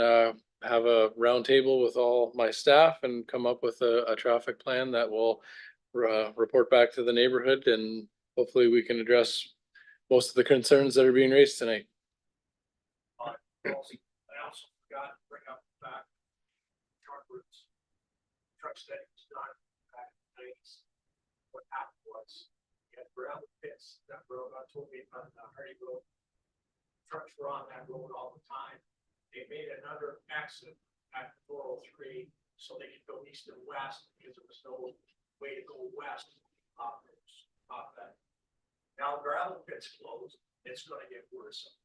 have a round table with all my staff and come up with a traffic plan that will report back to the neighborhood, and hopefully we can address most of the concerns that are being raised tonight. I also forgot to bring up the fact truck routes. Truck study was done back in the 90s. What happened was you had gravel pits that road on Tollgate on Hardy Road. Trucks were on that road all the time. They made another exit at 403 so they could go east and west because there was no way to go west off that. Now gravel pits closed, it's gonna get worse.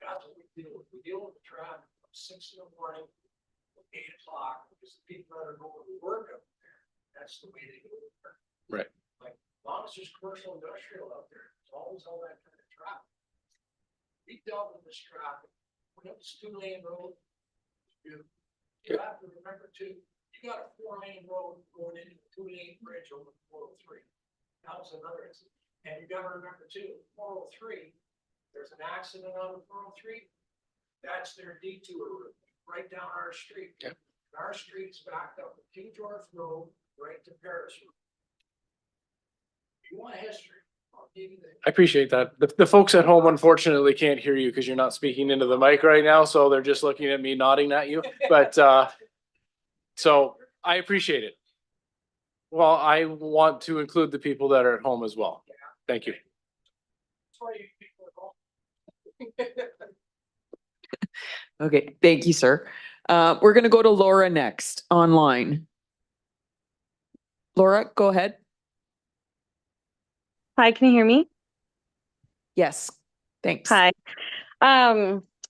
That's what we deal with. We deal with the traffic from 6 in the morning to 8 o'clock because the people that are going to work up there, that's the way they go there. Right. Like, as long as there's commercial industrial out there, there's always all that kind of traffic. We dealt with this traffic. When it was 2-lane road, you have to remember too, you got a 4-lane road going into the 2-lane bridge over 403. That was another incident. And you gotta remember too, 403, there's an accident on the 403. That's their detour route, right down our street. Yep. Our street's backed up to King George Road, right to Paris Road. If you want history, I'll give you the. I appreciate that. The folks at home unfortunately can't hear you because you're not speaking into the mic right now, so they're just looking at me nodding at you. But so I appreciate it. Well, I want to include the people that are at home as well. Thank you. That's why you people at home. Okay, thank you, sir. We're gonna go to Laura next online. Laura, go ahead. Hi, can you hear me? Yes, thanks. Hi.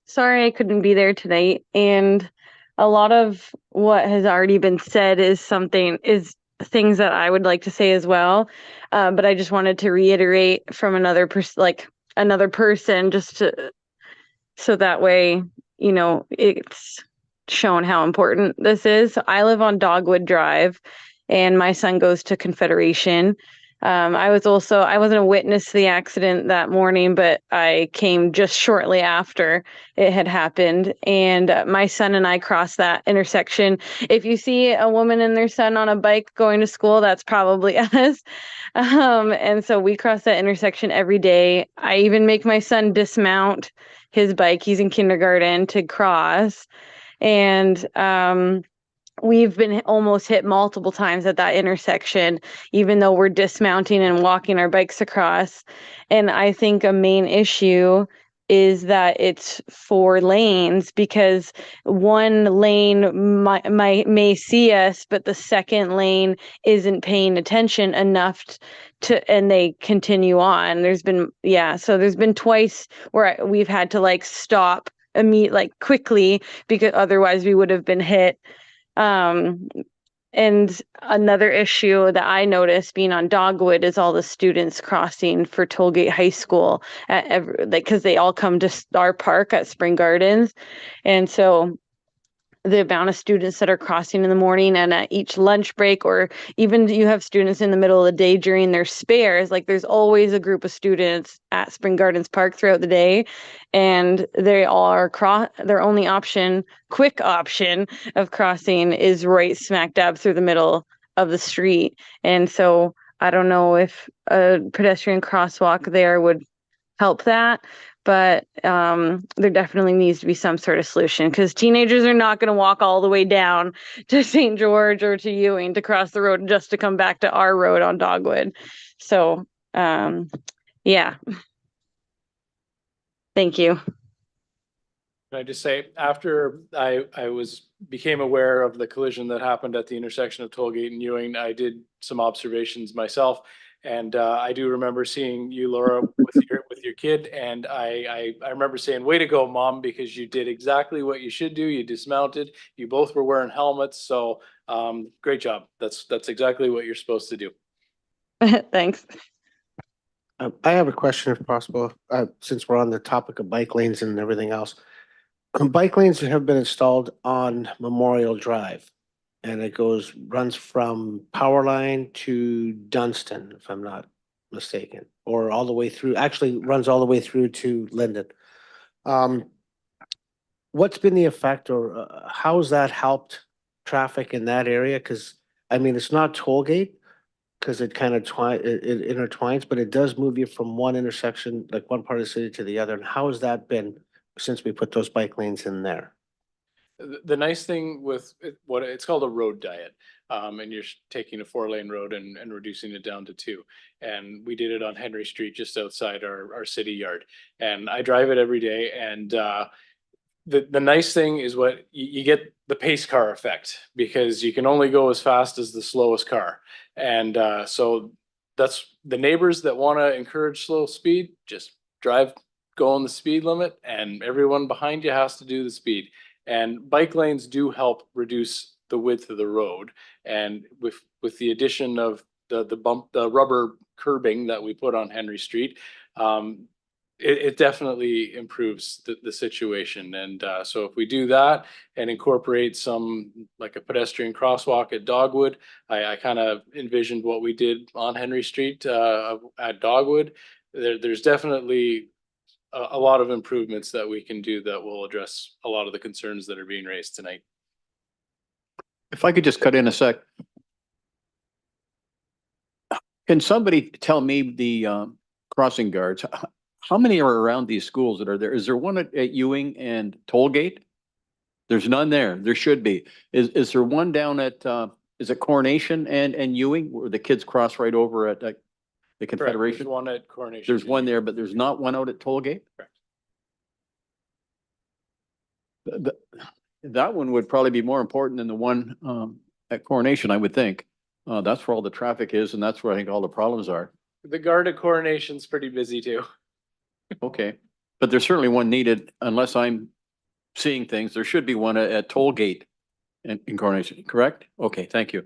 Sorry I couldn't be there tonight, and a lot of what has already been said is things that I would like to say as well. But I just wanted to reiterate from another person just so that way, you know, it's shown how important this is. So I live on Dogwood Drive and my son goes to Confederation. I wasn't a witness to the accident that morning, but I came just shortly after it had happened. And my son and I crossed that intersection. If you see a woman and their son on a bike going to school, that's probably us. And so we cross that intersection every day. I even make my son dismount his bike. He's in kindergarten to cross. And we've been almost hit multiple times at that intersection, even though we're dismounting and walking our bikes across. And I think a main issue is that it's 4 lanes, because one lane may see us, but the second lane isn't paying attention enough and they continue on. There's been twice where we've had to like stop quickly, because otherwise we would have been hit. And another issue that I noticed being on Dogwood is all the students crossing for Tollgate High School because they all come to our park at Spring Gardens. And so the amount of students that are crossing in the morning and at each lunch break, or even you have students in the middle of the day during their spares, like there's always a group of students at Spring Gardens Park throughout the day, and they all are their only quick option of crossing is right smack dab through the middle of the street. And so I don't know if a pedestrian crosswalk there would help that, but there definitely needs to be some sort of solution, because teenagers are not going to walk all the way down to St. George or to Ewing to cross the road just to come back to our road on Dogwood. So, yeah. Thank you. Can I just say, after I became aware of the collision that happened at the intersection of Tollgate and Ewing, I did some observations myself. And I do remember seeing you, Laura, with your kid, and I remember saying, "Way to go, Mom," because you did exactly what you should do. You dismounted. You both were wearing helmets, so great job. That's exactly what you're supposed to do. Thanks. I have a question if possible, since we're on the topic of bike lanes and everything else. Bike lanes have been installed on Memorial Drive, and it runs from Powerline to Dunstan, if I'm not mistaken, or all the way through, actually runs all the way through to Linden. What's been the effect, or how's that helped traffic in that area? Because, I mean, it's not Tollgate, because it kind of it intertwines, but it does move you from one intersection, like one part of the city to the other. And how has that been since we put those bike lanes in there? The nice thing with what it's called a road diet, and you're taking a 4-lane road and reducing it down to 2. And we did it on Henry Street, just outside our city yard. And I drive it every day. And the nice thing is what you get the pace car effect, because you can only go as fast as the slowest car. And so that's the neighbors that want to encourage slow speed, just go on the speed limit, and everyone behind you has to do the speed. And bike lanes do help reduce the width of the road. And with the addition of the rubber curbing that we put on Henry Street, it definitely improves the situation. And so if we do that and incorporate some, like a pedestrian crosswalk at Dogwood, I kind of envisioned what we did on Henry Street at Dogwood. There's definitely a lot of improvements that we can do that will address a lot of the concerns that are being raised tonight. If I could just cut in a sec. Can somebody tell me the crossing guards, how many are around these schools that are there? Is there one at Ewing and Tollgate? There's none there. There should be. Is there one down at, is it Coronation and Ewing, where the kids cross right over at the Confederation? There's one at Coronation. There's one there, but there's not one out at Tollgate? Correct. That one would probably be more important than the one at Coronation, I would think. That's where all the traffic is, and that's where I think all the problems are. The guard at Coronation's pretty busy too. Okay, but there's certainly one needed, unless I'm seeing things. There should be one at Tollgate in Coronation, correct? Okay, thank you.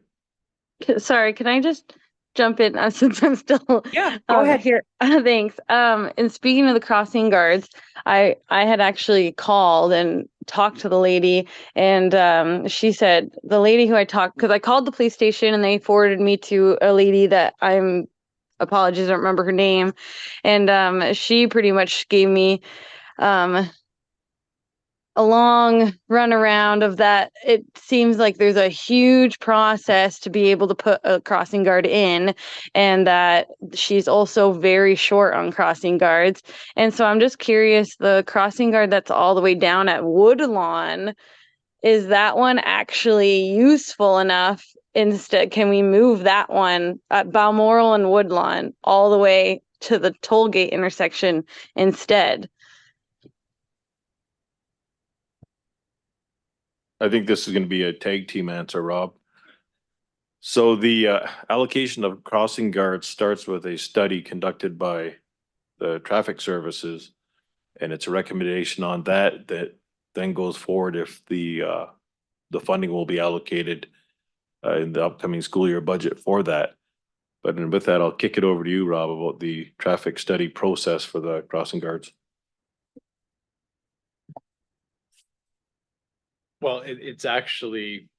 Sorry, can I just jump in since I'm still Go ahead. here? Thanks. And speaking of the crossing guards, I had actually called and talked to the lady, and she said the lady who I talked, because I called the police station and they forwarded me to a lady that I'm apologies, I don't remember her name. And she pretty much gave me a long runaround of that. It seems like there's a huge process to be able to put a crossing guard in, and that she's also very short on crossing guards. And so I'm just curious, the crossing guard that's all the way down at Woodlawn, is that one actually useful enough? Instead, can we move that one at Balmoral and Woodlawn all the way to the toll gate intersection instead? I think this is gonna be a tag team answer, Rob. So the allocation of crossing guards starts with a study conducted by the traffic services. And it's a recommendation on that that then goes forward if the funding will be allocated in the upcoming school year budget for that. But then with that, I'll kick it over to you, Rob, about the traffic study process for the crossing guards. Well, it's actually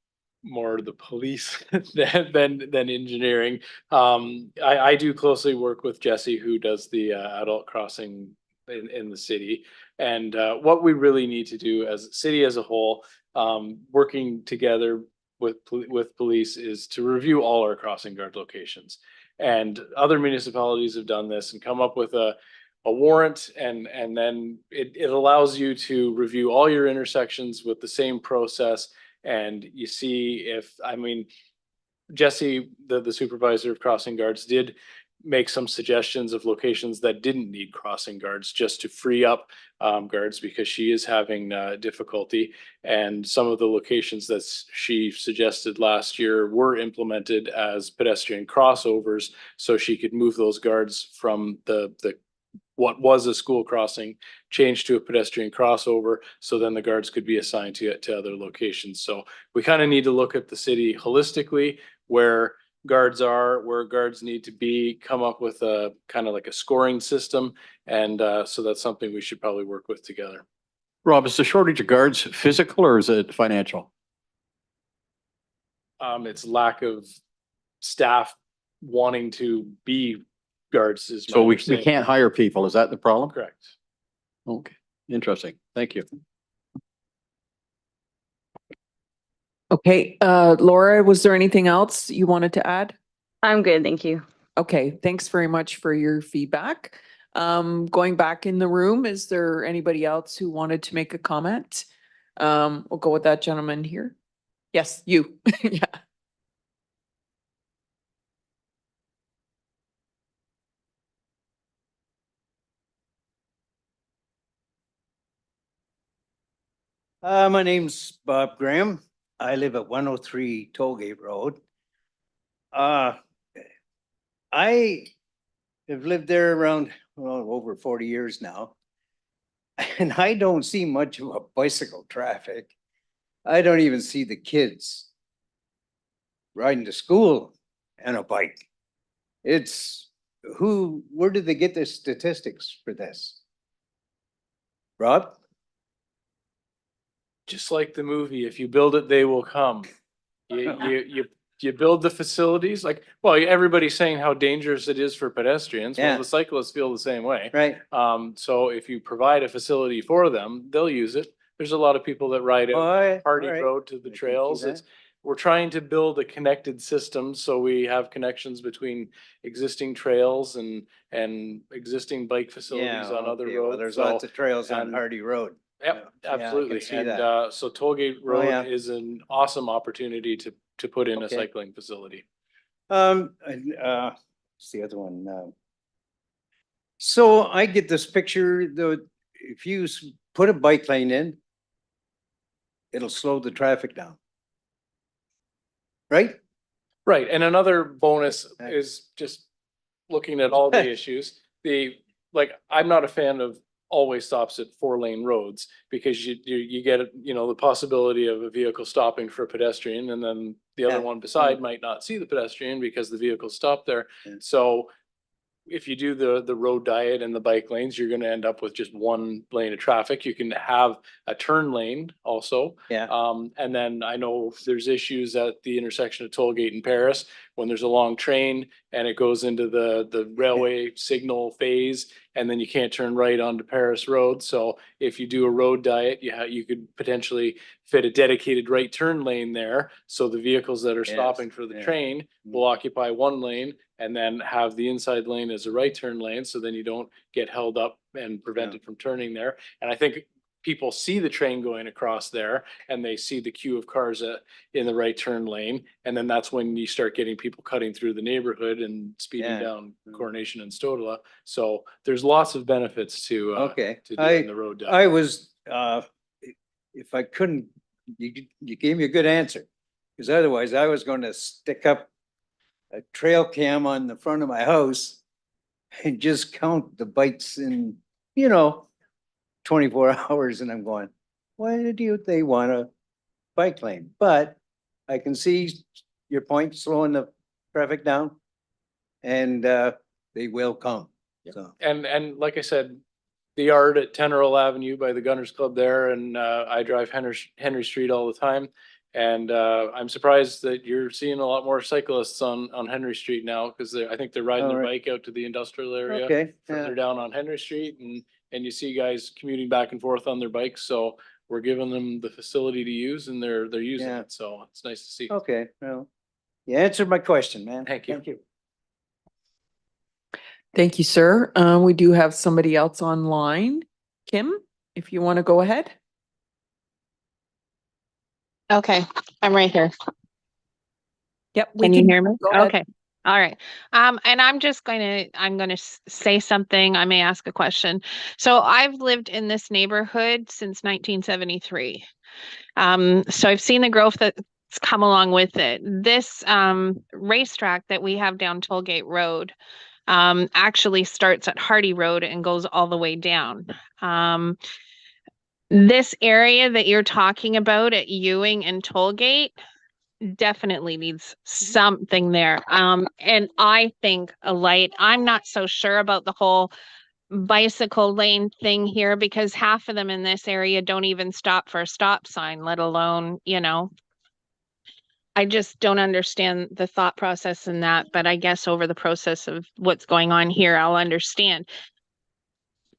more the police than engineering. I do closely work with Jesse, who does the adult crossing in the city. And what we really need to do as a city as a whole, working together with police, is to review all our crossing guard locations. And other municipalities have done this and come up with a warrant, and then it allows you to review all your intersections with the same process. And you see if, I mean, Jesse, the supervisor of crossing guards, did make some suggestions of locations that didn't need crossing guards, just to free up guards, because she is having difficulty. And some of the locations that she suggested last year were implemented as pedestrian crossovers, so she could move those guards from the what was a school crossing, changed to a pedestrian crossover, so then the guards could be assigned to other locations. So we kind of need to look at the city holistically, where guards are, where guards need to be, come up with a kind of like a scoring system. And so that's something we should probably work with together. Rob, is the shortage of guards physical or is it financial? It's lack of staff wanting to be guards is my So we understanding. can't hire people. Is that the problem? Correct. Okay, interesting. Thank you. Okay, Laura, was there anything else you wanted to add? I'm good, thank you. Okay, thanks very much for your feedback. Going back in the room, is there anybody else who wanted to make a comment? We'll go with that gentleman here. Yes, you. Yeah. My name's Bob Graham. I live at 103 Tollgate Road. I have lived there around, well, over 40 years now. And I don't see much of a bicycle traffic. I don't even see the kids riding to school on a bike. Where did they get the statistics for this? Rob? Just like the movie, if you build it, they will come. You build the facilities, like, well, everybody's saying how dangerous it is for pedestrians. Well, Yeah. the cyclists feel the same way. Right. So if you provide a facility for them, they'll use it. There's a lot of people that ride it, Hardy Road to the I can see trails. that. We're trying to build a connected system, so we have connections between existing trails and existing bike facilities on other okay, well, roads. there's So, lots of trails on and- Hardy Road. Yep, Yeah, I can absolutely. see And that. so Tollgate yeah. Road is an awesome opportunity to put in a Okay. cycling facility. What's the other one? So I get this picture, if you put a bike lane in, it'll slow the traffic down. Right? Right, and another bonus Right. is just looking at all the issues. I'm not a fan of always stops at 4-lane roads, because you get, the possibility of a vehicle stopping for a pedestrian, and then the other Yeah. one beside might not see the pedestrian because the vehicle stopped there. Yeah. So if you do the road diet and the bike lanes, you're gonna end up with just one lane of traffic. You can have a turn lane also. Yeah. And then I know there's issues at the intersection of Tollgate and Paris when there's a long train and it goes into the railway signal phase, and then you can't turn right onto Paris Road. So if you do a road diet, you could potentially fit a dedicated right turn lane there. So the vehicles that are Yes, stopping for the yeah. train will occupy one lane and then have the inside lane as a right turn lane. So then you don't get held up and prevented from turning there. And I think people see the train going across there and they see the queue of cars in the right turn lane. And then that's when you start getting people cutting through the neighborhood and speeding Yeah. down Coronation and Stodola. So there's lots of benefits to Okay, to doing the road diet. I was, if I couldn't, you gave me a good answer. Because otherwise I was gonna stick up a trail cam on the front of my house and just count the bikes in, 24 hours, and I'm going, why do they want a bike lane? But I can see your point, slowing the traffic down. And they will come, so. And like I said, the yard at 10 Earl Avenue by the Gunners Club there, and I drive Henry Street all the time. And I'm surprised that you're seeing a lot more cyclists on Henry Street now, because I think they're riding their Alright. bike out to the industrial area. Okay, Further yeah, down on Henry Street, and you see guys commuting back and forth on their bikes. So we're giving them the facility to use, and they're using Yeah. it. So it's nice to see. okay, well, you answered my question, man. Thank you. Thank you. Thank you, sir. We do have somebody else online. Kim, if you want to go ahead. Okay, I'm right here. Yep. we Can you hear me? go ahead. Okay. All right. And I'm gonna say something. I may ask a question. So I've lived in this neighborhood since 1973. So I've seen the growth that's come along with it. This racetrack that we have down Tollgate Road actually starts at Hardy Road and goes all the way down. This area that you're talking about at Ewing and Tollgate definitely needs something there. And I think a light, I'm not so sure about the whole bicycle lane thing here, because half of them in this area don't even stop for a stop sign, let alone, I just don't understand the thought process in that, but I guess over the process of what's going on here, I'll understand.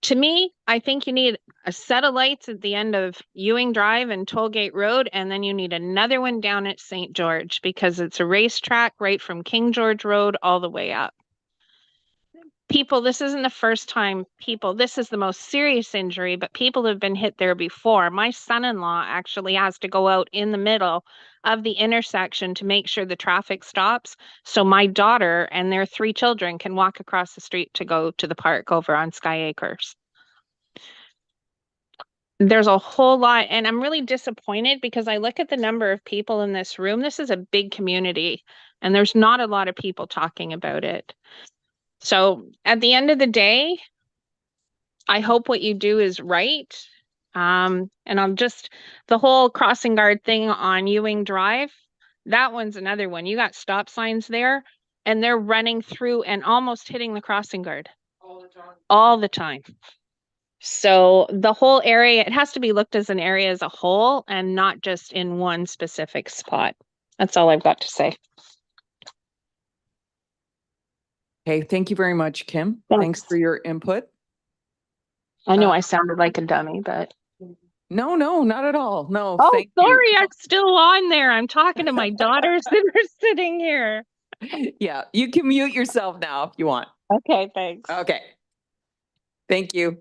To me, I think you need a set of lights at the end of Ewing Drive and Tollgate Road, and then you need another one down at St. George, because it's a racetrack right from King George Road all the way up. People, this isn't the first time this is the most serious injury, but people have been hit there before. My son-in-law actually has to go out in the middle of the intersection to make sure the traffic stops, so my daughter and their 3 children can walk across the street to go to the park over on Sky Acres. There's a whole lot, and I'm really disappointed because I look at the number of people in this room. This is a big community, and there's not a lot of people talking about it. So at the end of the day, I hope what you do is right. And I'm the whole crossing guard thing on Ewing Drive, that one's another one. You got stop signs there and they're running through and almost hitting the crossing guard. All the time. So the whole area, it has to be looked as an area as a whole and not just in one specific spot. That's all I've got to say. Okay, thank you very much, Kim. Thanks. Thanks for your input. I know I sounded like a dummy, but. No, not at all. No. Oh, thank you. sorry, I'm still on there. I'm talking to my daughters that are sitting here. Yeah, you can mute yourself now if you want. Okay, thanks. Okay. Thank you.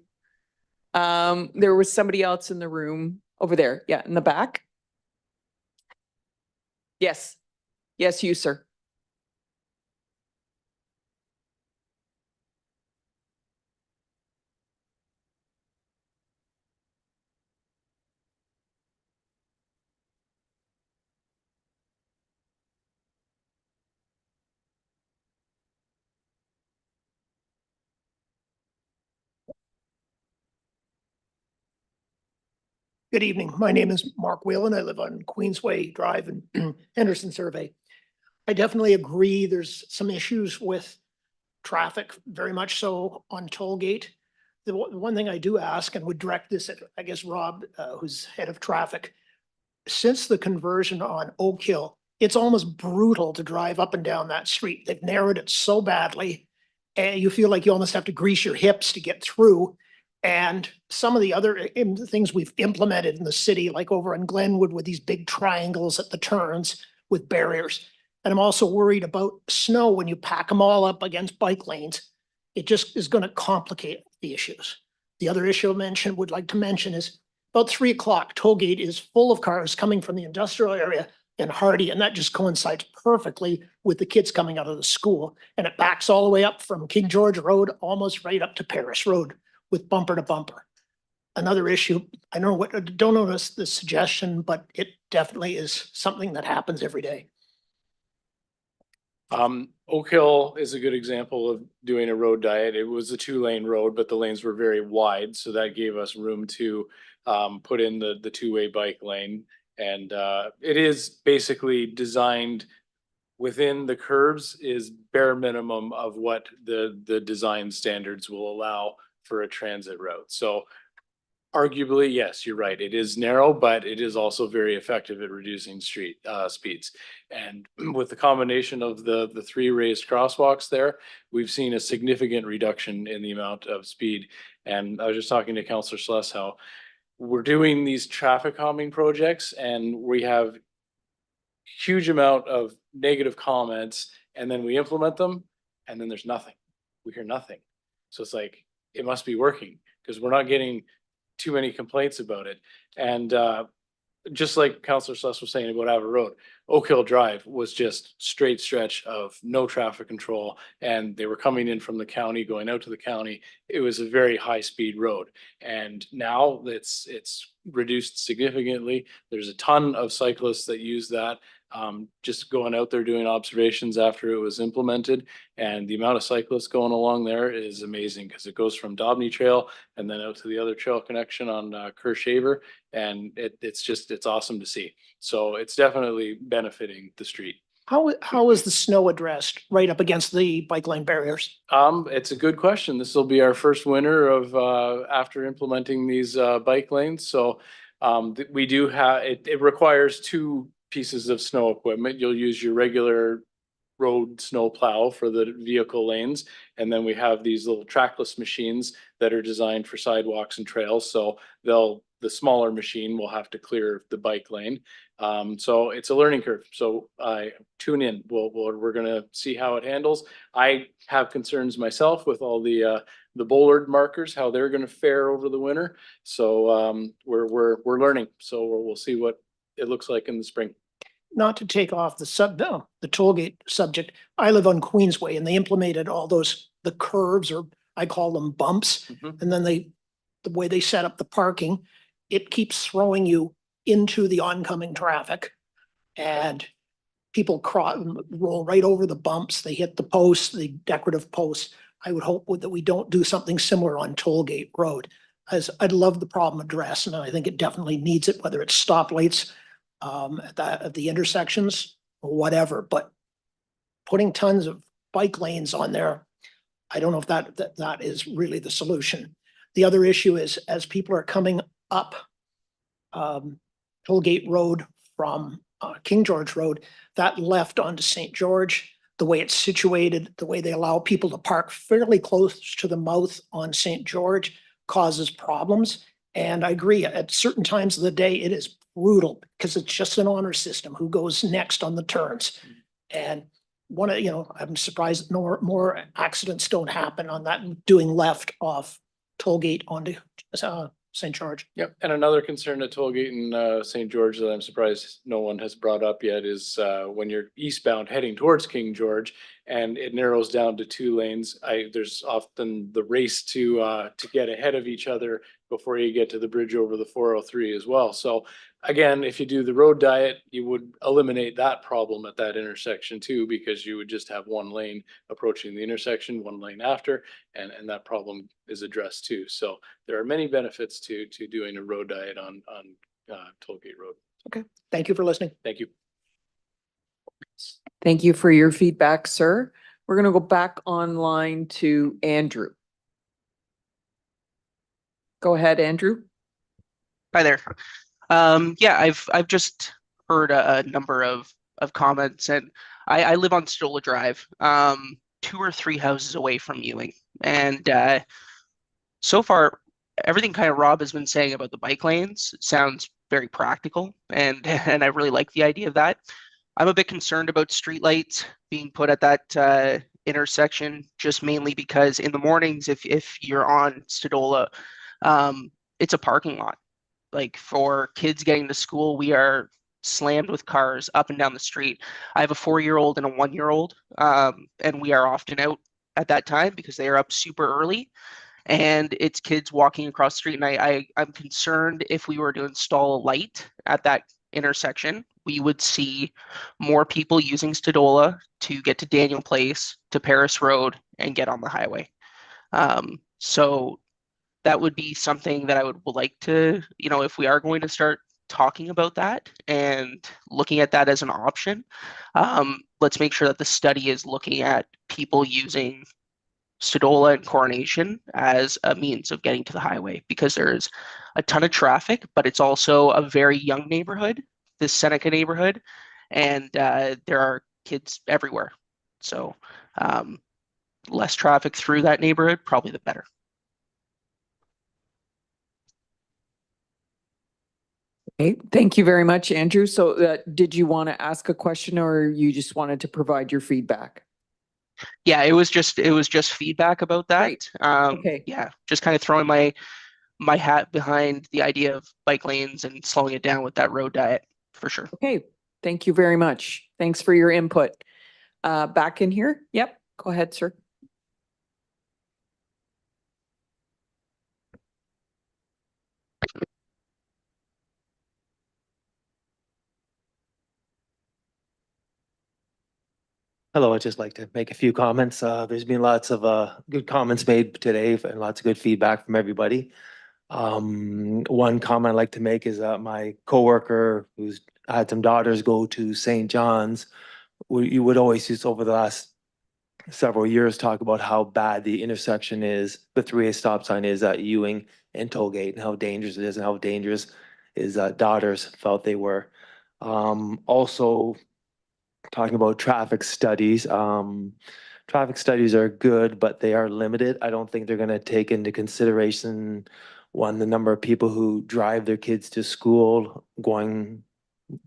There was somebody else in the room over there. Yeah, in the back. Yes. Yes, you, sir. Good evening. My name is Mark Whalen. I live on Queensway Drive in Henderson Survey. I definitely agree there's some issues with traffic, very much so on Tollgate. The one thing I do ask and would direct this at, I guess, Rob, who's head of traffic. Since the conversion on Oak Hill, it's almost brutal to drive up and down that street. They've narrowed it so badly. And you feel like you almost have to grease your hips to get through. And some of the other things we've implemented in the city, like over in Glenwood with these big triangles at the turns with barriers. And I'm also worried about snow when you pack them all up against bike lanes. It just is going to complicate the issues. The other issue would like to mention is about 3 o'clock, Tollgate is full of cars coming from the industrial area in Hardy, and that just coincides perfectly with the kids coming out of the school. And it backs all the way up from King George Road, almost right up to Paris Road with bumper to bumper. Another issue, I don't notice the suggestion, but it definitely is something that happens every day. Oak Hill is a good example of doing a road diet. It was a 2-lane road, but the lanes were very wide, so that gave us room to put in the 2-way bike lane. And it is basically designed within the curbs is bare minimum of what the design standards will allow for a transit route. So arguably, yes, you're right. It is narrow, but it is also very effective at reducing street speeds. And with the combination of the 3 raised crosswalks there, we've seen a significant reduction in the amount of speed. And I was just talking to Councillor Sless how we're doing these traffic calming projects and we have huge amount of negative comments, and then we implement them and then there's nothing. We hear nothing. So it's like, it must be working because we're not getting too many complaints about it. And just like Councillor Sless was saying about Abbott Road, Oak Hill Drive was just straight stretch of no traffic control, and they were coming in from the county, going out to the county. It was a very high speed road, and now it's reduced significantly. There's a ton of cyclists that use that. Just going out there doing observations after it was implemented, and the amount of cyclists going along there is amazing because it goes from Dobney Trail and then out to the other trail connection on Kershaver, and it's awesome to see. So it's definitely benefiting the street. How is the snow addressed right up against the bike lane barriers? It's a good question. This will be our first winter of after implementing these bike lanes. So we do have it requires 2 pieces of snow equipment. You'll use your regular road snow plow for the vehicle lanes. And then we have these little trackless machines that are designed for sidewalks and trails. So the smaller machine will have to clear the bike lane. So it's a learning curve. So tune in. We're gonna see how it handles. I have concerns myself with all the bollard markers, how they're gonna fare over the winter. So we're learning. So we'll see what it looks like in the spring. Not to take off the Tollgate subject, I live on Queensway and they implemented all the curves, or I call them bumps. And then the way they set up the parking, it keeps throwing you into the oncoming traffic. And people roll right over the bumps. They hit the posts, the decorative posts. I would hope that we don't do something similar on Tollgate Road. As I'd love the problem addressed, and I think it definitely needs it, whether it's stoplights at the intersections or whatever, but putting tons of bike lanes on there, I don't know if that is really the solution. The other issue is as people are coming up Tollgate Road from King George Road, that left onto St. George, the way it's situated, the way they allow people to park fairly close to the mouth on St. George causes problems. And I agree, at certain times of the day, it is brutal because it's just an honor system who goes next on the turns. And I'm surprised more accidents don't happen on that doing left off Tollgate onto St. George. Yep. And another concern at Tollgate and St. George that I'm surprised no one has brought up yet is when you're eastbound heading towards King George and it narrows down to 2 lanes, there's often the race to get ahead of each other before you get to the bridge over the 403 as well. So again, if you do the road diet, you would eliminate that problem at that intersection too, because you would just have 1 lane approaching the intersection, 1 lane after, and that problem is addressed too. So there are many benefits to doing a road diet on Tollgate Road. Okay, thank you for listening. Thank you. Thank you for your feedback, sir. We're gonna go back online to Andrew. Go ahead, Andrew. Hi there. Yeah, I've just heard a number of comments, and I live on Stola Drive, 2 or 3 houses away from Ewing. And so far, everything kind of Rob has been saying about the bike lanes sounds very practical, and and I really like the idea of that. I'm a bit concerned about streetlights being put at that intersection, just mainly because in the mornings, if you're on Stodola, it's a parking lot. Like for kids getting to school, we are slammed with cars up and down the street. I have a 4-year-old and a 1-year-old, and we are often out at that time because they are up super early, and it's kids walking across the street. And I'm concerned if we were to install a light at that intersection, we would see more people using Stodola to get to Daniel Place, to Paris Road, and get on the highway. So that would be something that I would like to, if we are going to start talking about that and looking at that as an option, let's make sure that the study is looking at people using Stodola and Coronation as a means of getting to the highway, because there's a ton of traffic, but it's also a very young neighborhood, this Seneca neighborhood, and there are kids everywhere. So less traffic through that neighborhood, probably the better. Okay, thank you very much, Andrew. So did you want to ask a question, or you just wanted to provide your feedback? Yeah, it was just feedback about that. Great. Okay. Yeah, just kind of throwing my hat behind the idea of bike lanes and slowing it down with that road diet for sure. Okay, thank you very much. Thanks for your input. Back in here. Yep, go ahead, sir. Hello, I'd just like to make a few comments. There's been lots of good comments made today and lots of good feedback from everybody. One comment I'd like to make is my coworker who's had some daughters go to St. John's. You would always just over the last several years talk about how bad the intersection is, the 3-way stop sign is at Ewing and Tollgate, and how dangerous it is, and how dangerous his daughters felt they were. Also, talking about traffic studies. Traffic studies are good, but they are limited. I don't think they're going to take into consideration, one, the number of people who drive their kids to school, going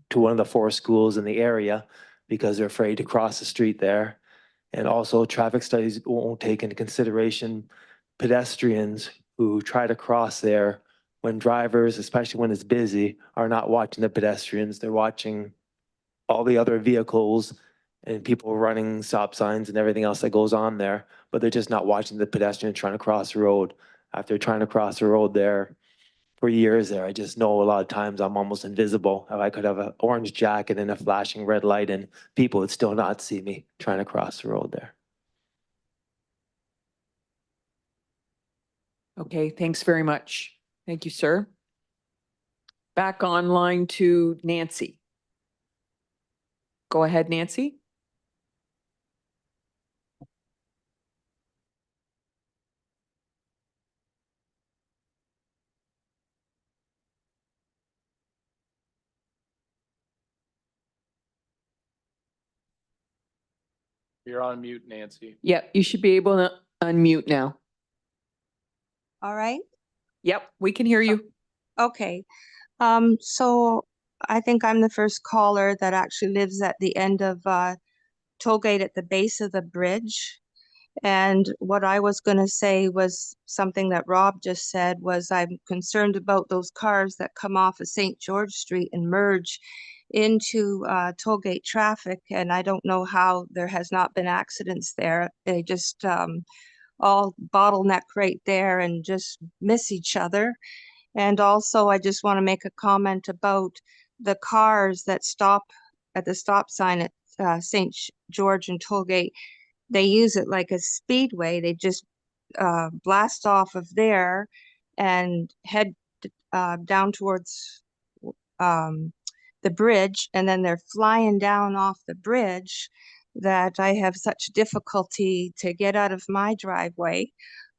to one of the 4 schools in the area because they're afraid to cross the street there. And also traffic studies won't take into consideration pedestrians who try to cross there when drivers, especially when it's busy, are not watching the pedestrians. They're watching all the other vehicles and people running stop signs and everything else that goes on there, but they're just not watching the pedestrian trying to cross the road. After trying to cross the road there for years there, I just know a lot of times I'm almost invisible. If I could have an orange jacket and a flashing red light, and people would still not see me trying to cross the road there. Okay, thanks very much. Thank you, sir. Back online to Nancy. Go ahead, Nancy. You're on mute, Nancy. Yeah, you should be able to unmute now. All right. Yep, we can hear you. Okay. So I think I'm the first caller that actually lives at the end of Tollgate at the base of the bridge. And what I was going to say was something that Rob just said, was I'm concerned about those cars that come off of St. George Street and merge into Tollgate traffic. And I don't know how there has not been accidents there. They just all bottleneck right there and just miss each other. And also, I just want to make a comment about the cars that stop at the stop sign at St. George and Tollgate. They use it like a speedway. They just blast off of there and head down towards the bridge, and then they're flying down off the bridge. that I have such difficulty to get out of my driveway.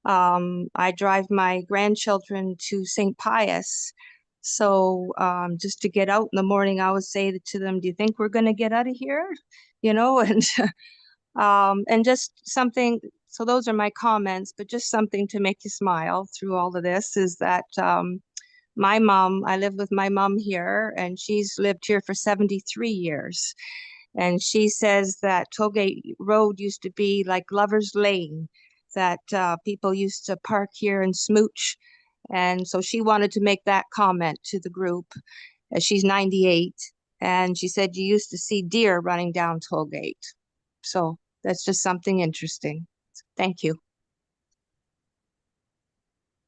I drive my grandchildren to St. Pius. So just to get out in the morning, I would say to them, do you think we're going to get out of here? You know, and just something, so those are my comments, but just something to make you smile through all of this is that my mom, I live with my mom here, and she's lived here for 73 years. And she says that Tollgate Road used to be like Lover's Lane, that people used to park here and smooch. And so she wanted to make that comment to the group. She's 98. And she said you used to see deer running down Tollgate. So that's just something interesting. Thank you.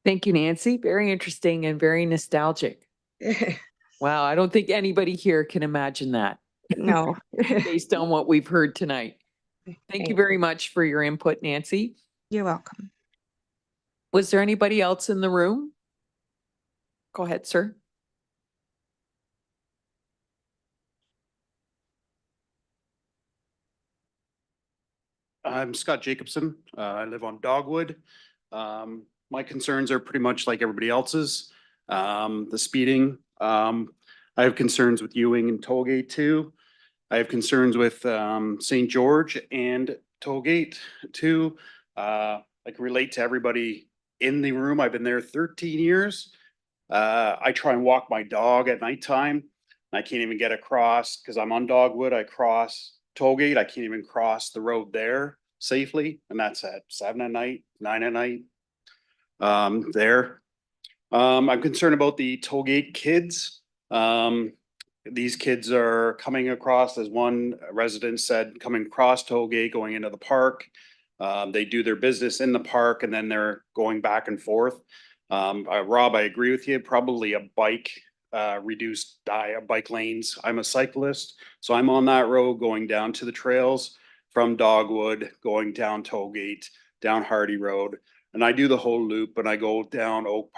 Thank you, Nancy. Very interesting and very nostalgic. Wow, I don't think anybody here can imagine that. No. Based on what we've heard tonight. Thank you very much for your input, Nancy. You're welcome. Was there anybody else in the room? Go ahead, sir. I'm Scott Jacobson. I live on Dogwood. My concerns are pretty much like everybody else's. The speeding. I have concerns with Ewing and Tollgate too. I have concerns with St. George and Tollgate too. I can relate to everybody in the room. I've been there 13 years. I try and walk my dog at nighttime. I can't even get across because I'm on Dogwood. I cross Tollgate. I can't even cross the road there safely. And that's at 7 at night, 9 at night. I'm concerned about the Tollgate kids. These kids are coming across, as one resident said, coming across Tollgate, going into the park. They do their business in the park and then they're going back and forth. Rob, I agree with you. Probably a bike, reduced bike lanes. I'm a cyclist, so I'm on that road going down to the trails from Dogwood, going down Tollgate, down Hardy Road. And I do the whole loop and I go down Oak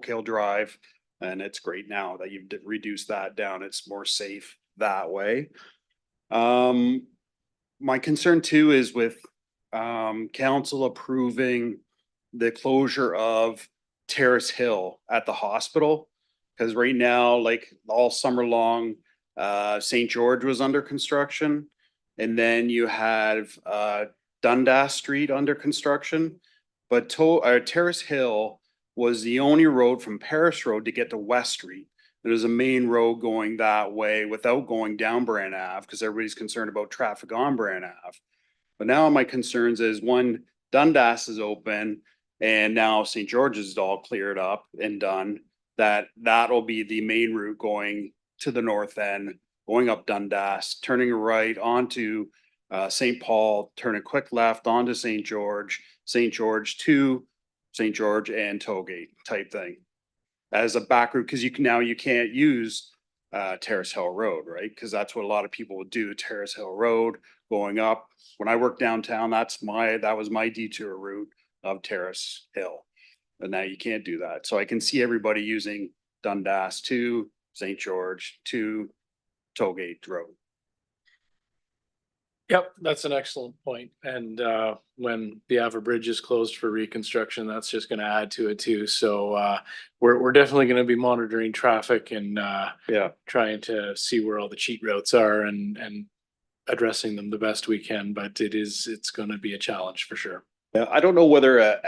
Hill Drive. And it's great now that you've reduced that down. It's more safe that way. My concern too is with council approving the closure of Terrace Hill at the hospital. Because right now, like all summer long, St. George was under construction. And then you have Dundas Street under construction. But Terrace Hill was the only road from Paris Road to get to West Street. There's a main road going that way without going down Brand Ave because everybody's concerned about traffic on Brand Ave. But now my concerns is one, Dundas is open and now St. George's is all cleared up and done, that'll be the main route going to the north end, going up Dundas, turning right onto St. Paul, turn a quick left onto St. George to St. George and Tollgate type thing as a back route. Cause you can't use Terrace Hill Road, right? Cause that's what a lot of people would do, Terrace Hill Road going up. When I worked downtown, that was my detour route of Terrace Hill. And now you can't do that. So I can see everybody using Dundas to St. George to Tollgate Road. Yep, that's an excellent point. And when the Ava Bridge is closed for reconstruction, that's just going to add to it too. So we're definitely going to be monitoring traffic and trying to see where all the cheat routes are and addressing them the best we can. But it's going to be a challenge for sure. Yeah, I don't know whether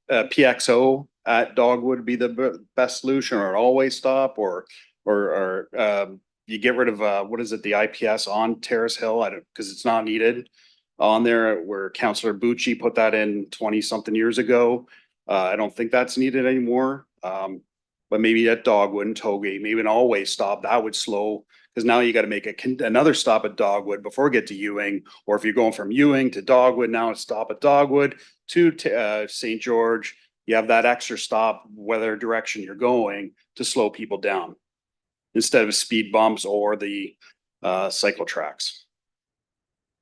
PXO at Dogwood would be the best solution, or an always stop, or you get rid of what is it, the IPS on Terrace Hill? Because it's not needed on there, where Councillor Bucci put that in 20-something years ago. I don't think that's needed anymore. But maybe at Dogwood and Tollgate, maybe an always stop, that would slow, because now you got to make another stop at Dogwood before you get to Ewing. Or if you're going from Ewing to Dogwood, now it's stop at Dogwood to St. George. You have that extra stop, whether direction you're going, to slow people down, instead of speed bumps or the cycle tracks.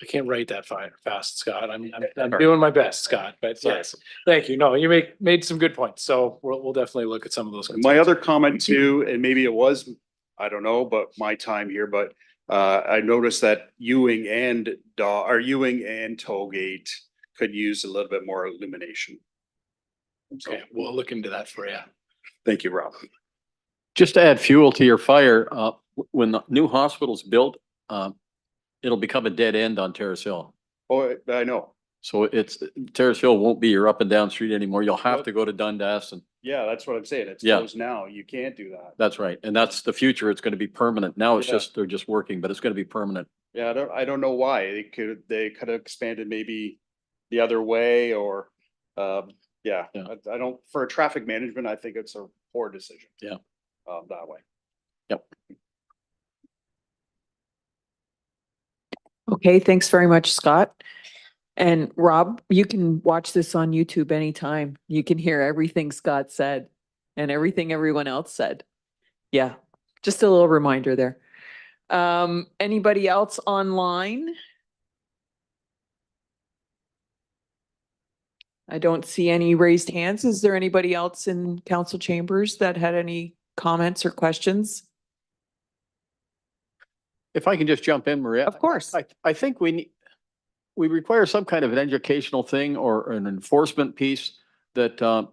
I can't write that fast, Scott. I'm doing my best, Scott, but yes, thank you. No, you made some good points. So we'll definitely look at some of those concerns. My other comment too, and maybe it was, I don't know, but my time here, but I noticed that Ewing and Ewing and Tollgate could use a little bit more illumination. Okay, we'll look into that for you. Thank you, Rob. Just to add fuel to your fire, when the new hospital's built, it'll become a dead end on Terrace Hill. Oh, I know. So Terrace Hill won't be your up and down street anymore. You'll have to go to Dundas, and Yeah, that's what I'm saying. It's Yeah. closed now. You can't do that. that's right. And that's the future. It's going to be permanent. Now it's Yeah. just, they're just working, but it's going to be permanent. Yeah, I don't know why. They could have expanded maybe the other way or, yeah, I don't, for traffic management, I think it's a poor decision. Yeah. That way. Yep. Okay, thanks very much, Scott. And Rob, you can watch this on YouTube anytime. You can hear everything Scott said and everything everyone else said. Yeah, just a little reminder there. Anybody else online? I don't see any raised hands. Is there anybody else in council chambers that had any comments or questions? If I can just jump in, Maria. Of course. I think we require some kind of an educational thing or an enforcement piece that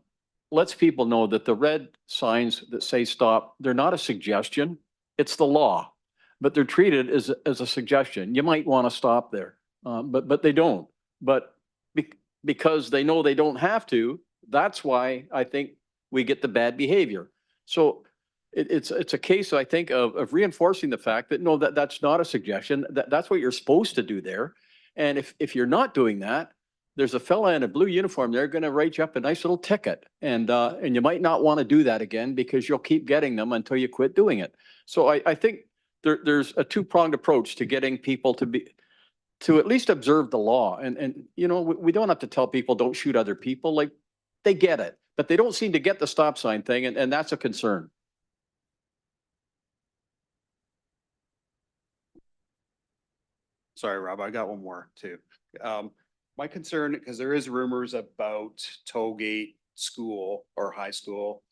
lets people know that the red signs that say stop, they're not a suggestion. It's the law, but they're treated as a suggestion. You might want to stop there, but they don't. But because they know they don't have to, that's why I think we get the bad behavior. So it's a case, I think, of reinforcing the fact that no, that's not a suggestion. That's what you're supposed to do there. And if you're not doing that, there's a fella in a blue uniform, they're going to write you up a nice little ticket. And you might not want to do that again because you'll keep getting them until you quit doing it. So I think there's a two-pronged approach to getting people to at least observe the law. And you know, we don't have to tell people don't shoot other people. Like, they get it, but they don't seem to get the stop sign thing. And that's a concern. Sorry, Rob, I got one more too. My concern, because there is rumors about Tollgate School or high school.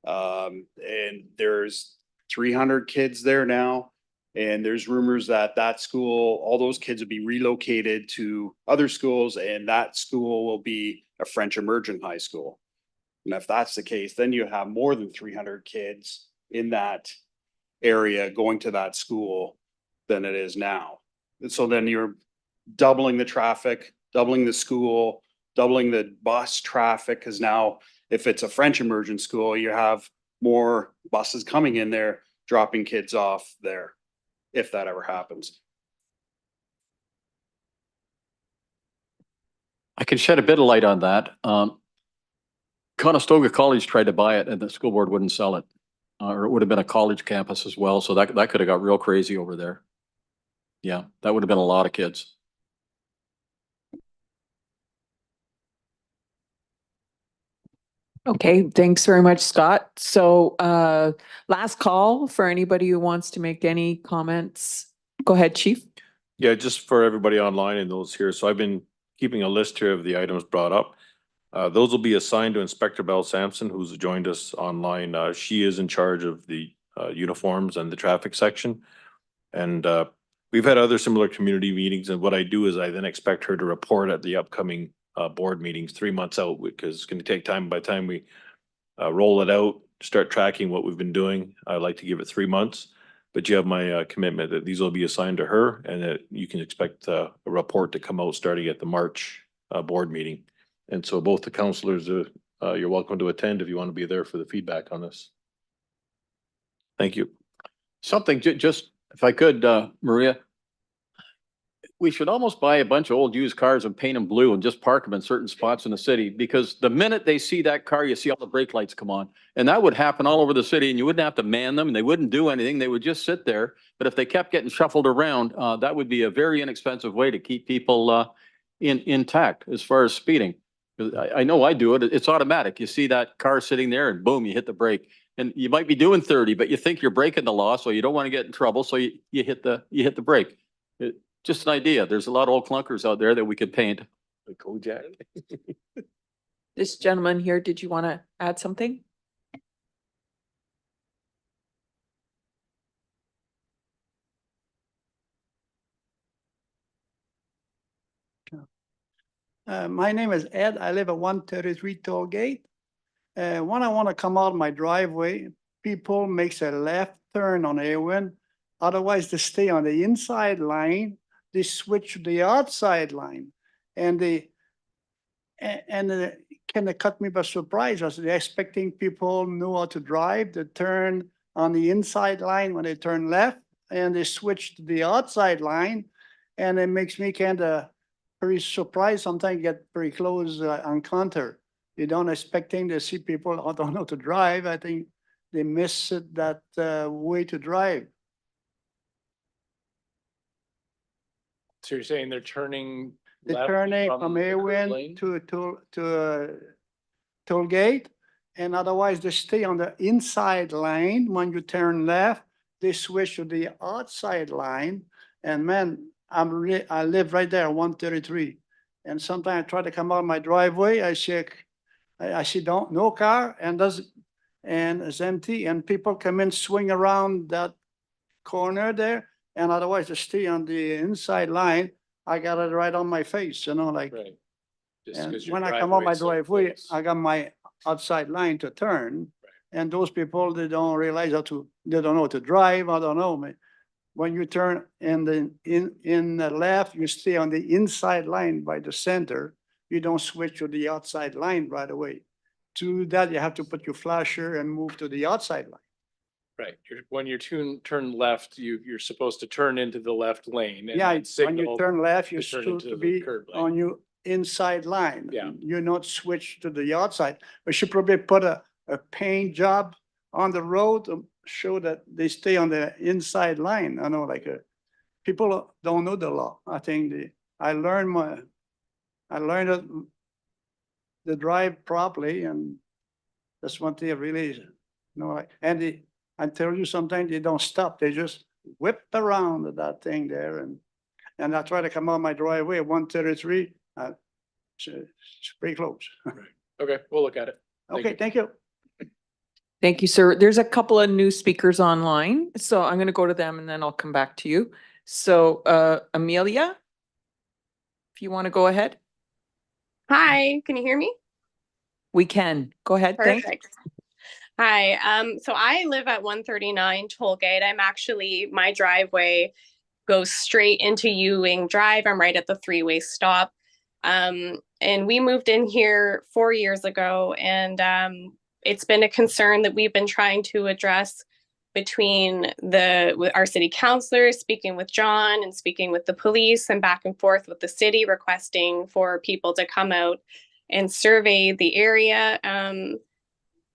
And there's 300 kids there now. And there's rumors that that school, all those kids will be relocated to other schools and that school will be a French immersion high school. And if that's the case, then you have more than 300 kids in that area going to that school than it is now. And so then you're doubling the traffic, doubling the school, doubling the bus traffic. Cause now if it's a French immersion school, you have more buses coming in there, dropping kids off there, if that ever happens. I can shed a bit of light on that. Conestoga College tried to buy it and the school board wouldn't sell it. Or it would have been a college campus as well. So that could have got real crazy over there. Yeah, that would have been a lot of kids. Okay, thanks very much, Scott. So last call for anybody who wants to make any comments. Go ahead, Chief. Yeah, just for everybody online and those here. So I've been keeping a list here of the items brought up. Those will be assigned to Inspector Bell Sampson, who's joined us online. She is in charge of the uniforms and the traffic section. And we've had other similar community meetings. And what I do is I then expect her to report at the upcoming board meetings 3 months out, because it's going to take time. By the time we roll it out, start tracking what we've been doing, I like to give it 3 months. But you have my commitment that these will be assigned to her and that you can expect a report to come out starting at the March board meeting. And so both the councilors, you're welcome to attend if you want to be there for the feedback on this. Thank you. Something just, if I could, Maria, we should almost buy a bunch of old used cars and paint them blue and just park them in certain spots in the city, because the minute they see that car, you see all the brake lights come on. And that would happen all over the city and you wouldn't have to man them and they wouldn't do anything. They would just sit there. But if they kept getting shuffled around, that would be a very inexpensive way to keep people intact as far as speeding. I know I do it. It's automatic. You see that car sitting there and boom, you hit the brake. And you might be doing 30, but you think you're breaking the law, so you don't want to get in trouble. So you hit the brake. Just an idea. There's a lot of old clunkers out there that we could paint. Like Kojak. This gentleman here, did you want to add something? My name is Ed. I live at 133 Toll Gate. When I want to come out my driveway, people makes a left turn on Awen. Otherwise, they stay on the inside line. They switch to the outside line, and they kind of cut me by surprise. I was expecting people know how to drive. They turn on the inside line when they turn left, and they switch to the outside line, and it makes me kind of pretty surprised. Sometimes get pretty close encounter. You don't expecting to see people who don't know how to drive. I think they miss it, that way to drive. So you're saying they're turning They're left turning from the curb Awen lane? to toll gate, and otherwise they stay on the inside line. When you turn left, they switch to the outside line. And man, I live right there, 133. And sometimes I try to come out my driveway, I see no car, and it's empty, and people come in, swing around that corner there, and otherwise they stay on the inside line. I got it right on my face, like. Right. Just And 'cause your when I come on my driveway's so driveway, close. I got my outside line to turn. And those people, they don't realize they don't know how to drive, I don't know. When you turn in the left, you stay on the inside line by the center. You don't switch to the outside line right away. To do that, you have to put your flasher and move to the outside line. Right, when you turn left, you're supposed to turn into the left lane. and Yeah, then when you signal turn left, you're to turn supposed into to the be curb lane. on your inside line. Yeah. You're not switched to the outside. We should probably put a paint job on the road to show that they stay on the inside line. I know, people don't know the law. I think I learned it, the drive properly, and that's one thing I really, and I tell you, sometimes they don't stop. They just whip around that thing there, and I try to come out my driveway at 133. It's pretty close. Okay, we'll look at it. Okay, thank you. Thank you, sir. There's a couple of new speakers online, so I'm going to go to them and then I'll come back to you. So, Amelia, if you want to go ahead, Hi, can you hear me? we can. Go ahead. Thanks. Perfect. Hi, so I live at 139 Tollgate. My driveway goes straight into Ewing Drive. I'm right at the three-way stop. And we moved in here 4 years ago, and it's been a concern that we've been trying to address between with our city councilors, speaking with John and speaking with the police, and back and forth with the city, requesting for people to come out and survey the area.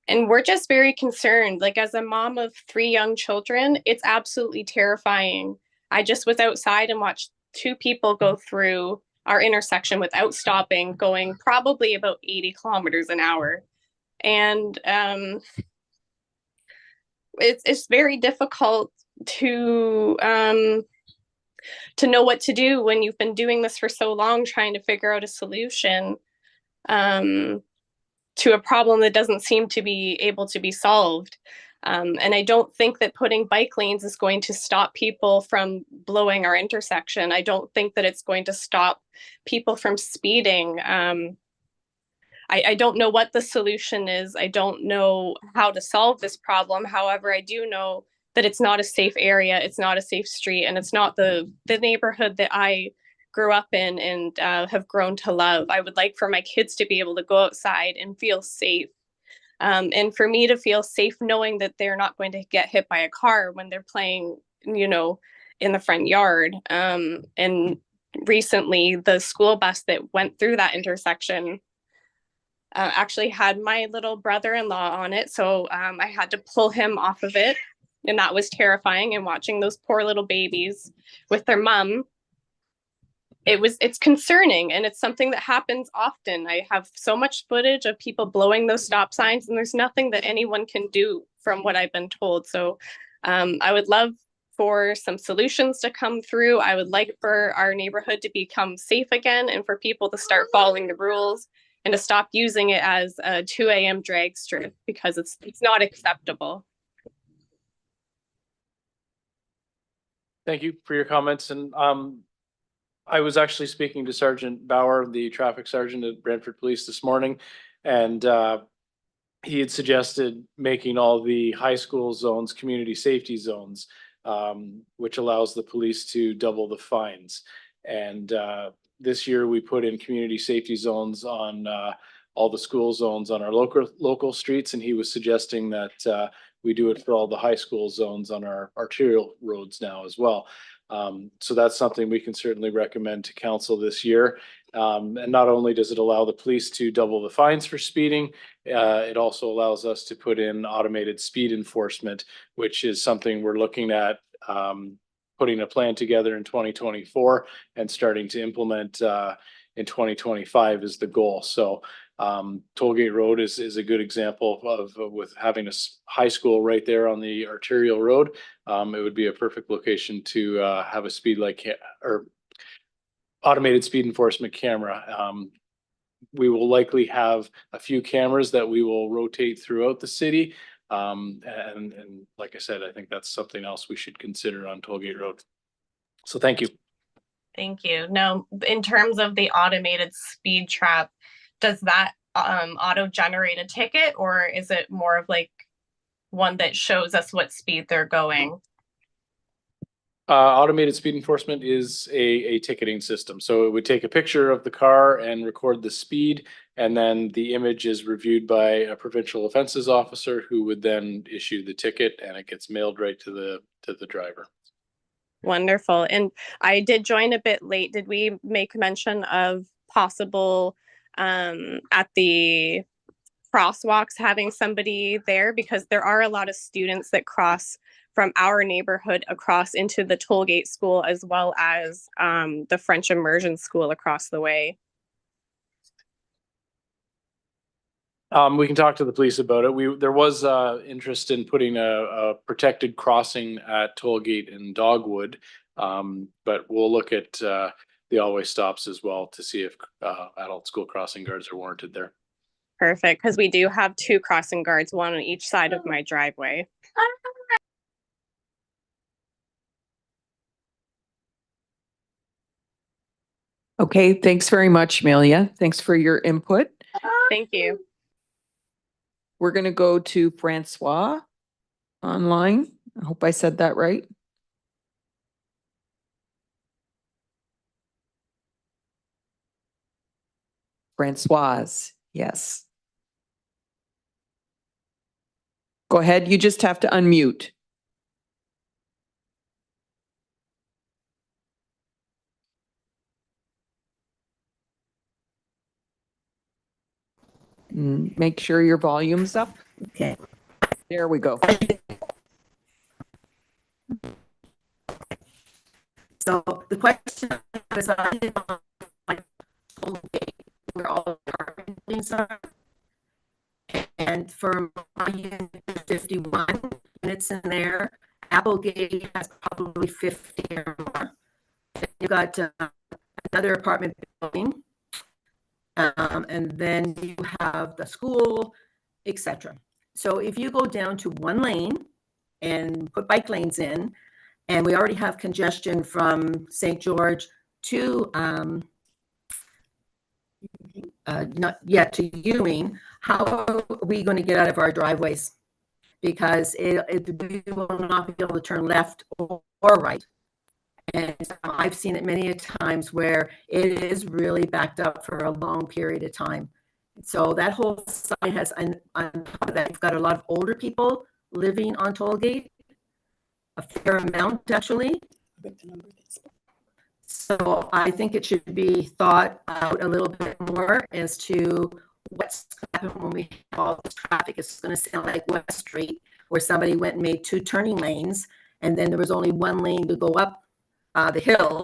And we're just very concerned. Like, as a mom of 3 young children, it's absolutely terrifying. I just was outside and watched 2 people go through our intersection without stopping, going probably about 80 kilometers an hour. And it's very difficult to know what to do when you've been doing this for so long, trying to figure out a solution to a problem that doesn't seem to be able to be solved. And I don't think that putting bike lanes is going to stop people from blowing our intersection. I don't think that it's going to stop people from speeding. I don't know what the solution is. I don't know how to solve this problem. However, I do know that it's not a safe area. It's not a safe street, and it's not the neighborhood that I grew up in and have grown to love. I would like for my kids to be able to go outside and feel safe. And for me to feel safe knowing that they're not going to get hit by a car when they're playing, in the front yard. And recently, the school bus that went through that intersection actually had my little brother-in-law on it. So I had to pull him off of it. And that was terrifying. And watching those poor little babies with their mom, it's concerning, and it's something that happens often. I have so much footage of people blowing those stop signs, and there's nothing that anyone can do from what I've been told. So I would love for some solutions to come through. I would like for our neighborhood to become safe again, and for people to start following the rules and to stop using it as a 2 a.m. drag strip, because it's not acceptable. Thank you for your comments, and I was actually speaking to Sergeant Bauer, the traffic sergeant at Brantford Police this morning, and he had suggested making all the high school zones community safety zones, which allows the police to double the fines. And this year we put in community safety zones on all the school zones on our local streets, and he was suggesting that we do it for all the high school zones on our arterial roads now as well. So that's something we can certainly recommend to council this year. And not only does it allow the police to double the fines for speeding, it also allows us to put in automated speed enforcement, which is something we're looking at putting a plan together in 2024 and starting to implement in 2025 is the goal. So Tollgate Road is a good example of with having a high school right there on the arterial road. It would be a perfect location to have a speed light or automated speed enforcement camera. We will likely have a few cameras that we will rotate throughout the city. And like I said, I think that's something else we should consider on Tollgate Road. So thank you. Thank you. Now, in terms of the automated speed trap, does that auto generate a ticket, or is it more of like one that shows us what speed they're going? Automated speed enforcement is a ticketing system. So it would take a picture of the car and record the speed, and then the image is reviewed by a provincial offenses officer who would then issue the ticket, and it gets mailed right to the driver. Wonderful. And I did join a bit late. Did we make mention of possible at the crosswalks having somebody there? Because there are a lot of students that cross from our neighborhood across into the Tollgate School, as well as the French Immersion School across the way. We can talk to the police about it. There was interest in putting a protected crossing at Tollgate and Dogwood, but we'll look at the always stops as well to see if adult school crossing guards are warranted there. Perfect, because we do have 2 crossing guards, one on each side of my driveway. Okay, thanks very much, Amelia. Thanks for your input. Thank you. We're going to go to Francois online. I hope I said that right. Francoise, yes. Go ahead, you just have to unmute. Make sure your volume's up. Okay. There we go. So the question is, I live on my Tollgate, where all our buildings are. And for my unit, 51 units in there. Applegate has probably 50 or more. You've got another apartment building. And then you have the school, etc. So if you go down to one lane and put bike lanes in, and we already have congestion from St. George to to Ewing, how are we going to get out of our driveways? Because we will not be able to turn left or right. And I've seen it many times where it is really backed up for a long period of time. So that whole side has, on top of that, you've got a lot of older people living on Tollgate, a fair amount actually. So I think it should be thought out a little bit more as to what's going to happen when we have all this traffic. It's going to sound like West Street, where somebody went and made 2 turning lanes, and then there was only 1 lane to go up the hill,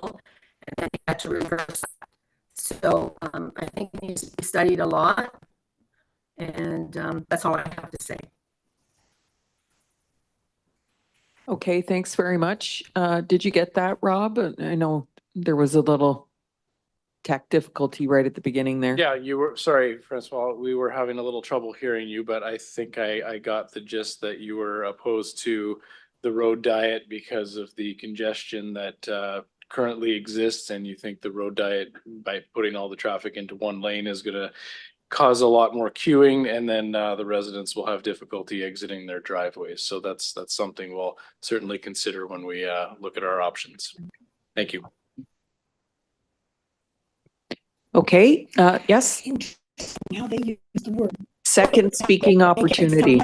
and then you had to reverse. So I think it needs to be studied a lot, and that's all I have to say. Okay, thanks very much. Did you get that, Rob? I know there was a little tech difficulty right at the beginning there. Yeah, sorry, Francois, we were having a little trouble hearing you, but I think I got the gist that you were opposed to the road diet because of the congestion that currently exists and you think the road diet by putting all the traffic into one lane is gonna cause a lot more queuing, and then the residents will have difficulty exiting their driveways. So that's something we'll certainly consider when we look at our options. Thank you. Okay, yes, How they use the word. second speaking opportunity.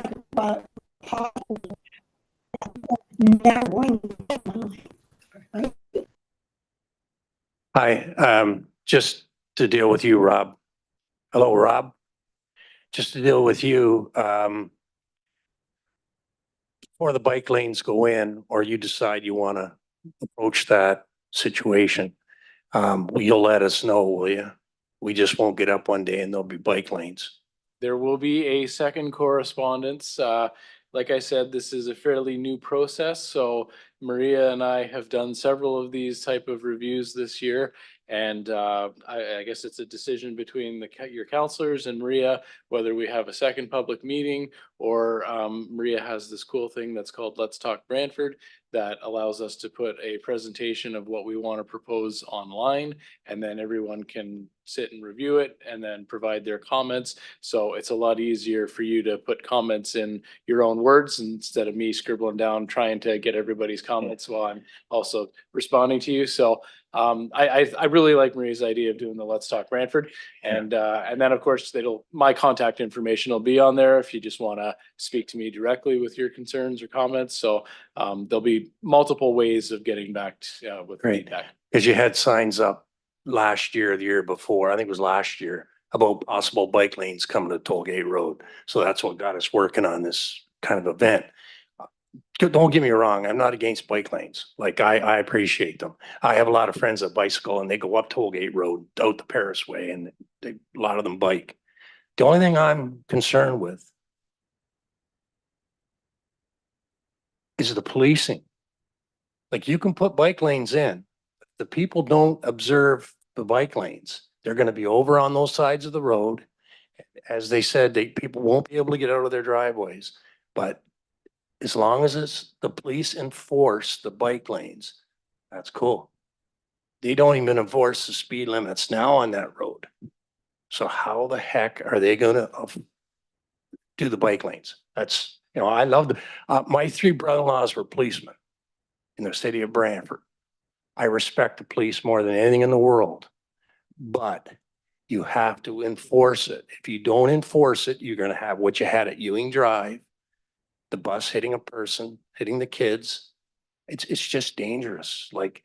Hi, just to deal with you, Rob. Hello, Rob. Just to deal with you, before the bike lanes go in, or you decide you want to approach that situation, you'll let us know, will you? We just won't get up one day and there'll be bike lanes. There will be a second correspondence. Like I said, this is a fairly new process, so Maria and I have done several of these type of reviews this year. And I guess it's a decision between your counselors and Maria, whether we have a second public meeting or Maria has this cool thing that's called Let's Talk Brantford that allows us to put a presentation of what we want to propose online, and then everyone can sit and review it and then provide their comments. So it's a lot easier for you to put comments in your own words instead of me scribbling down trying to get everybody's comments while I'm also responding to you. So I really like Maria's idea of doing the Let's Talk Brantford. And then of course my contact information will be on there if you just want to speak to me directly with your concerns or comments. So there'll be multiple ways of getting back with feedback. Because you had signs up last year, the year before, I think it was last year, about possible bike lanes coming to Tollgate Road. So that's what got us working on this kind of event. Don't get me wrong, I'm not against bike lanes. Like I appreciate them. I have a lot of friends that bicycle and they go up Tollgate Road out the Paris Way, and a lot of them bike. The only thing I'm concerned with is the policing. Like, you can put bike lanes in, but the people don't observe the bike lanes. They're gonna be over on those sides of the road. As they said, people won't be able to get out of their driveways, but as long as the police enforce the bike lanes, that's cool. They don't even enforce the speed limits now on that road. So how the heck are they gonna do the bike lanes? That's, I love my three brother-in-laws were policemen in the city of Brantford. I respect the police more than anything in the world, but you have to enforce it. If you don't enforce it, you're gonna have what you had at Ewing Drive, the bus hitting a person, hitting the kids. It's just dangerous. Like,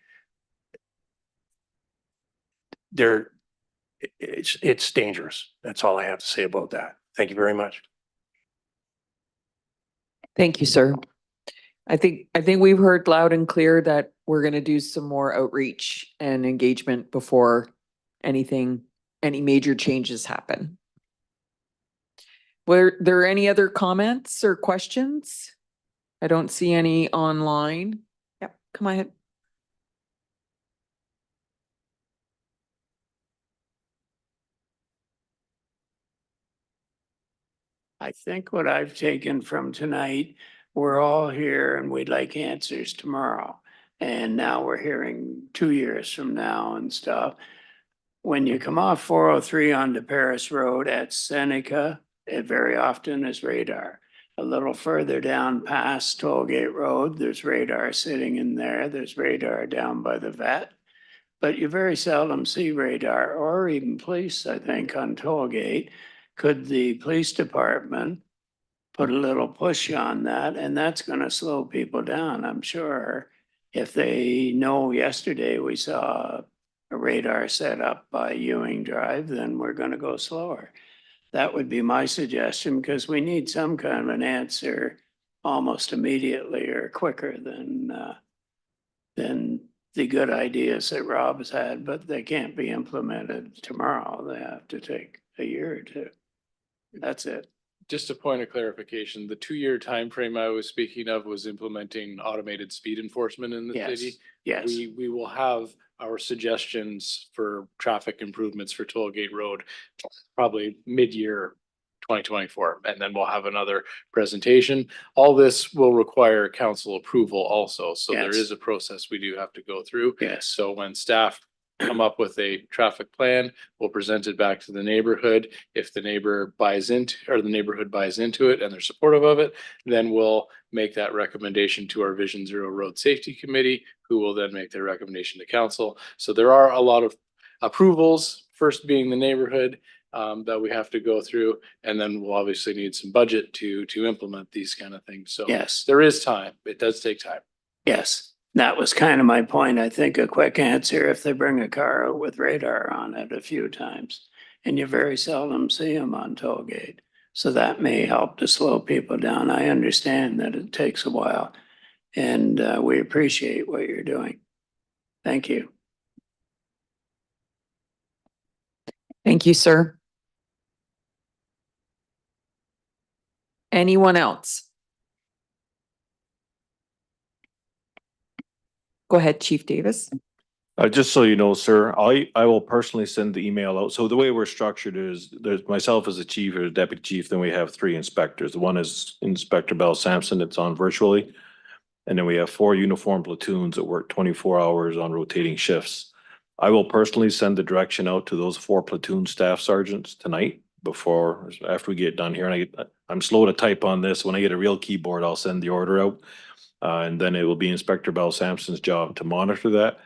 it's dangerous. That's all I have to say about that. Thank you very much. Thank you, sir. I think we've heard loud and clear that we're going to do some more outreach and engagement before any major changes happen. Were there any other comments or questions? I don't see any online. Yep, come ahead. I think what I've taken from tonight, we're all here and we'd like answers tomorrow. And now we're hearing 2 years from now and stuff. When you come off 403 onto Paris Road at Seneca, it very often is radar. A little further down past Tollgate Road, there's radar sitting in there. There's radar down by the vet. But you very seldom see radar or even police, I think, on Tollgate. Could the police department put a little push on that? And that's going to slow people down, I'm sure. If they know yesterday we saw a radar set up by Ewing Drive, then we're going to go slower. That would be my suggestion, because we need some kind of an answer almost immediately or quicker than the good ideas that Rob has had, but they can't be implemented tomorrow. They have to take a year or two. That's it. Just a point of clarification, the 2-year time frame I was speaking of was implementing automated speed enforcement in the Yes, city. yes. We will have our suggestions for traffic improvements for Tollgate Road probably mid-year 2024. And then we'll have another presentation. All this will require council approval also. So there Yes. is a process we do have to go through. Yes. So when staff come up with a traffic plan, we'll present it back to the neighborhood. If the neighbor buys into, or the neighborhood buys into it and they're supportive of it, then we'll make that recommendation to our Vision Zero Road Safety Committee, who will then make their recommendation to council. So there are a lot of approvals, first being the neighborhood, that we have to go through, and then we'll obviously need some budget to implement these kind of things. So Yes. there is time. It does take time. Yes, that was kind of my point. I think a quick answer, if they bring a car out with radar on it a few times, and you very seldom see them on toll gate. So that may help to slow people down. I understand that it takes a while, and we appreciate what you're doing. Thank you. Thank you, sir. Anyone else? Go ahead, Chief Davis. Just so you know, sir, I will personally send the email out. So the way we're structured is there's myself as the chief or the deputy chief, then we have 3 inspectors. The one is Inspector Bell Sampson, it's on virtually. And then we have 4 uniform platoons that work 24 hours on rotating shifts. I will personally send the direction out to those 4 platoon staff sergeants tonight after we get done here. And I'm slow to type on this. When I get a real keyboard, I'll send the order out. And then it will be Inspector Bell Sampson's job to monitor that.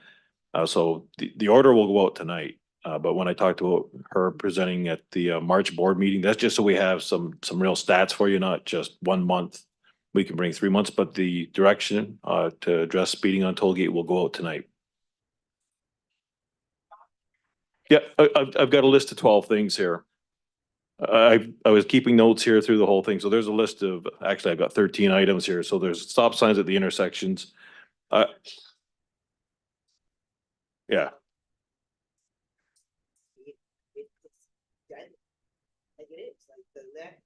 So the order will go out tonight. But when I talked about her presenting at the March board meeting, that's just so we have some real stats for you, not just 1 month. We can bring 3 months, but the direction to address speeding on toll gate will go out tonight. Yeah, I've got a list of 12 things here. I was keeping notes here through the whole thing. So there's a list of, actually I've got 13 items here. So there's stop signs at the intersections. Yeah. Like it is, like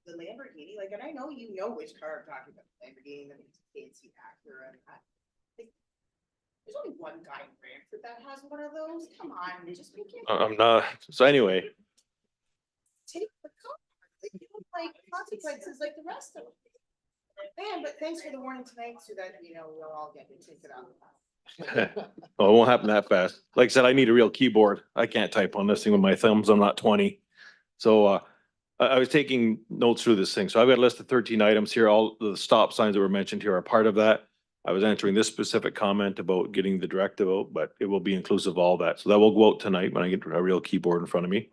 the Lamborghini, like, and I know you know which car I'm talking about, the Lamborghini, the fancy Acura. Like, there's only one guy in Brantford that has one of those. Come on, just make it. I'm not, so anyway. Take the car. Like, you don't like consequences like the rest of them. Man, but thanks for the warning tonight so that, you know, we'll all get it taken out. Oh, it won't happen that fast. Like I said, I need a real keyboard. I can't type on this thing with my thumbs. I'm not 20. So I was taking notes through this thing. So I've got a list of 13 items here. All the stop signs that were mentioned here are part of that. I was answering this specific comment about getting the directive out, but it will be inclusive of all that. So that will go out tonight when I get a real keyboard in front of me.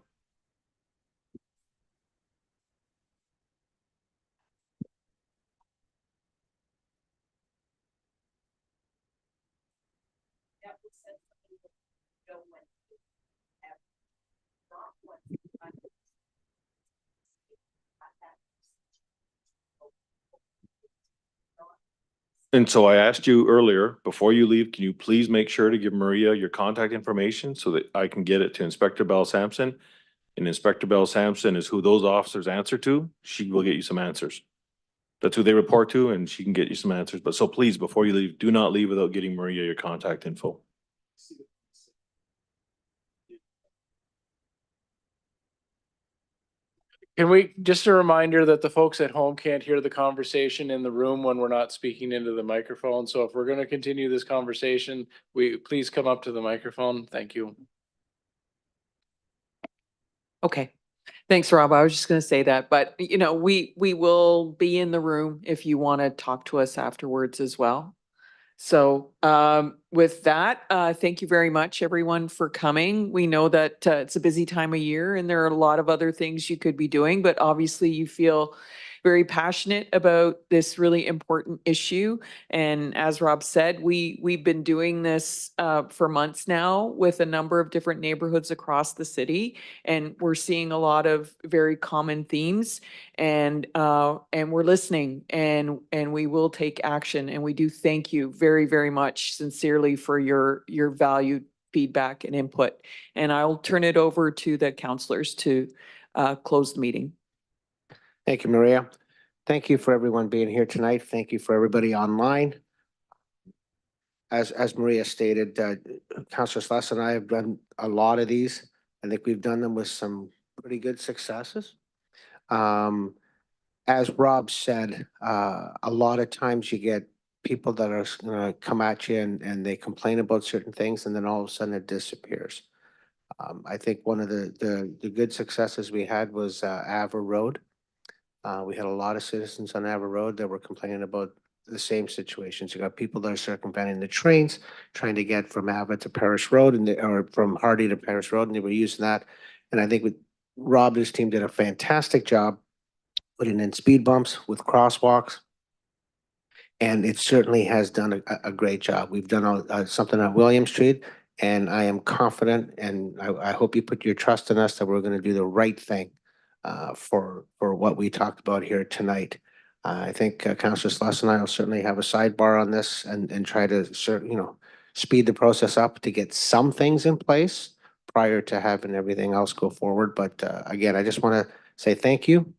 And so I asked you earlier, before you leave, can you please make sure to give Maria your contact information so that I can get it to Inspector Bell Sampson? And Inspector Bell Sampson is who those officers answer to. She will get you some answers. That's who they report to, and she can get you some answers. But so please, before you leave, do not leave without getting Maria your contact info. Can we, just a reminder that the folks at home can't hear the conversation in the room when we're not speaking into the microphone. So if we're going to continue this conversation, please come up to the microphone. Thank you. Okay. Thanks, Rob. I was just going to say that, but you know, we will be in the room if you want to talk to us afterwards as well. So with that, thank you very much, everyone, for coming. We know that it's a busy time of year and there are a lot of other things you could be doing, but obviously you feel very passionate about this really important issue. And as Rob said, we've been doing this for months now with a number of different neighborhoods across the city, and we're seeing a lot of very common themes. And we're listening, and we will take action. And we do thank you very, very much sincerely for your valued feedback and input. And I'll turn it over to the councillors to close the meeting. Thank you, Maria. Thank you for everyone being here tonight. Thank you for everybody online. As Maria stated, Councillor Sless and I have done a lot of these. I think we've done them with some pretty good successes. As Rob said, a lot of times you get people that are gonna come at you and they complain about certain things and then all of a sudden it disappears. I think one of the good successes we had was Ava Road. We had a lot of citizens on Ava Road that were complaining about the same situations. You got people that are circumventing the trains, trying to get from Ava to Paris Road or from Hardy to Paris Road, and they were using that. And I think Rob and his team did a fantastic job putting in speed bumps with crosswalks. And it certainly has done a great job. We've done something on William Street, and I am confident, and I hope you put your trust in us that we're going to do the right thing for what we talked about here tonight. I think Councillor Sluss and I will certainly have a sidebar on this and try to speed the process up to get some things in place prior to having everything else go forward. But again, I just want to say thank you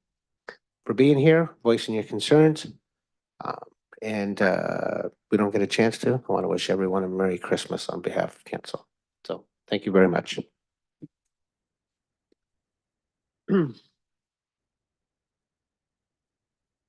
for being here, voicing your concerns. And we don't get a chance to. I want to wish everyone a Merry Christmas on behalf of council. So thank you very much.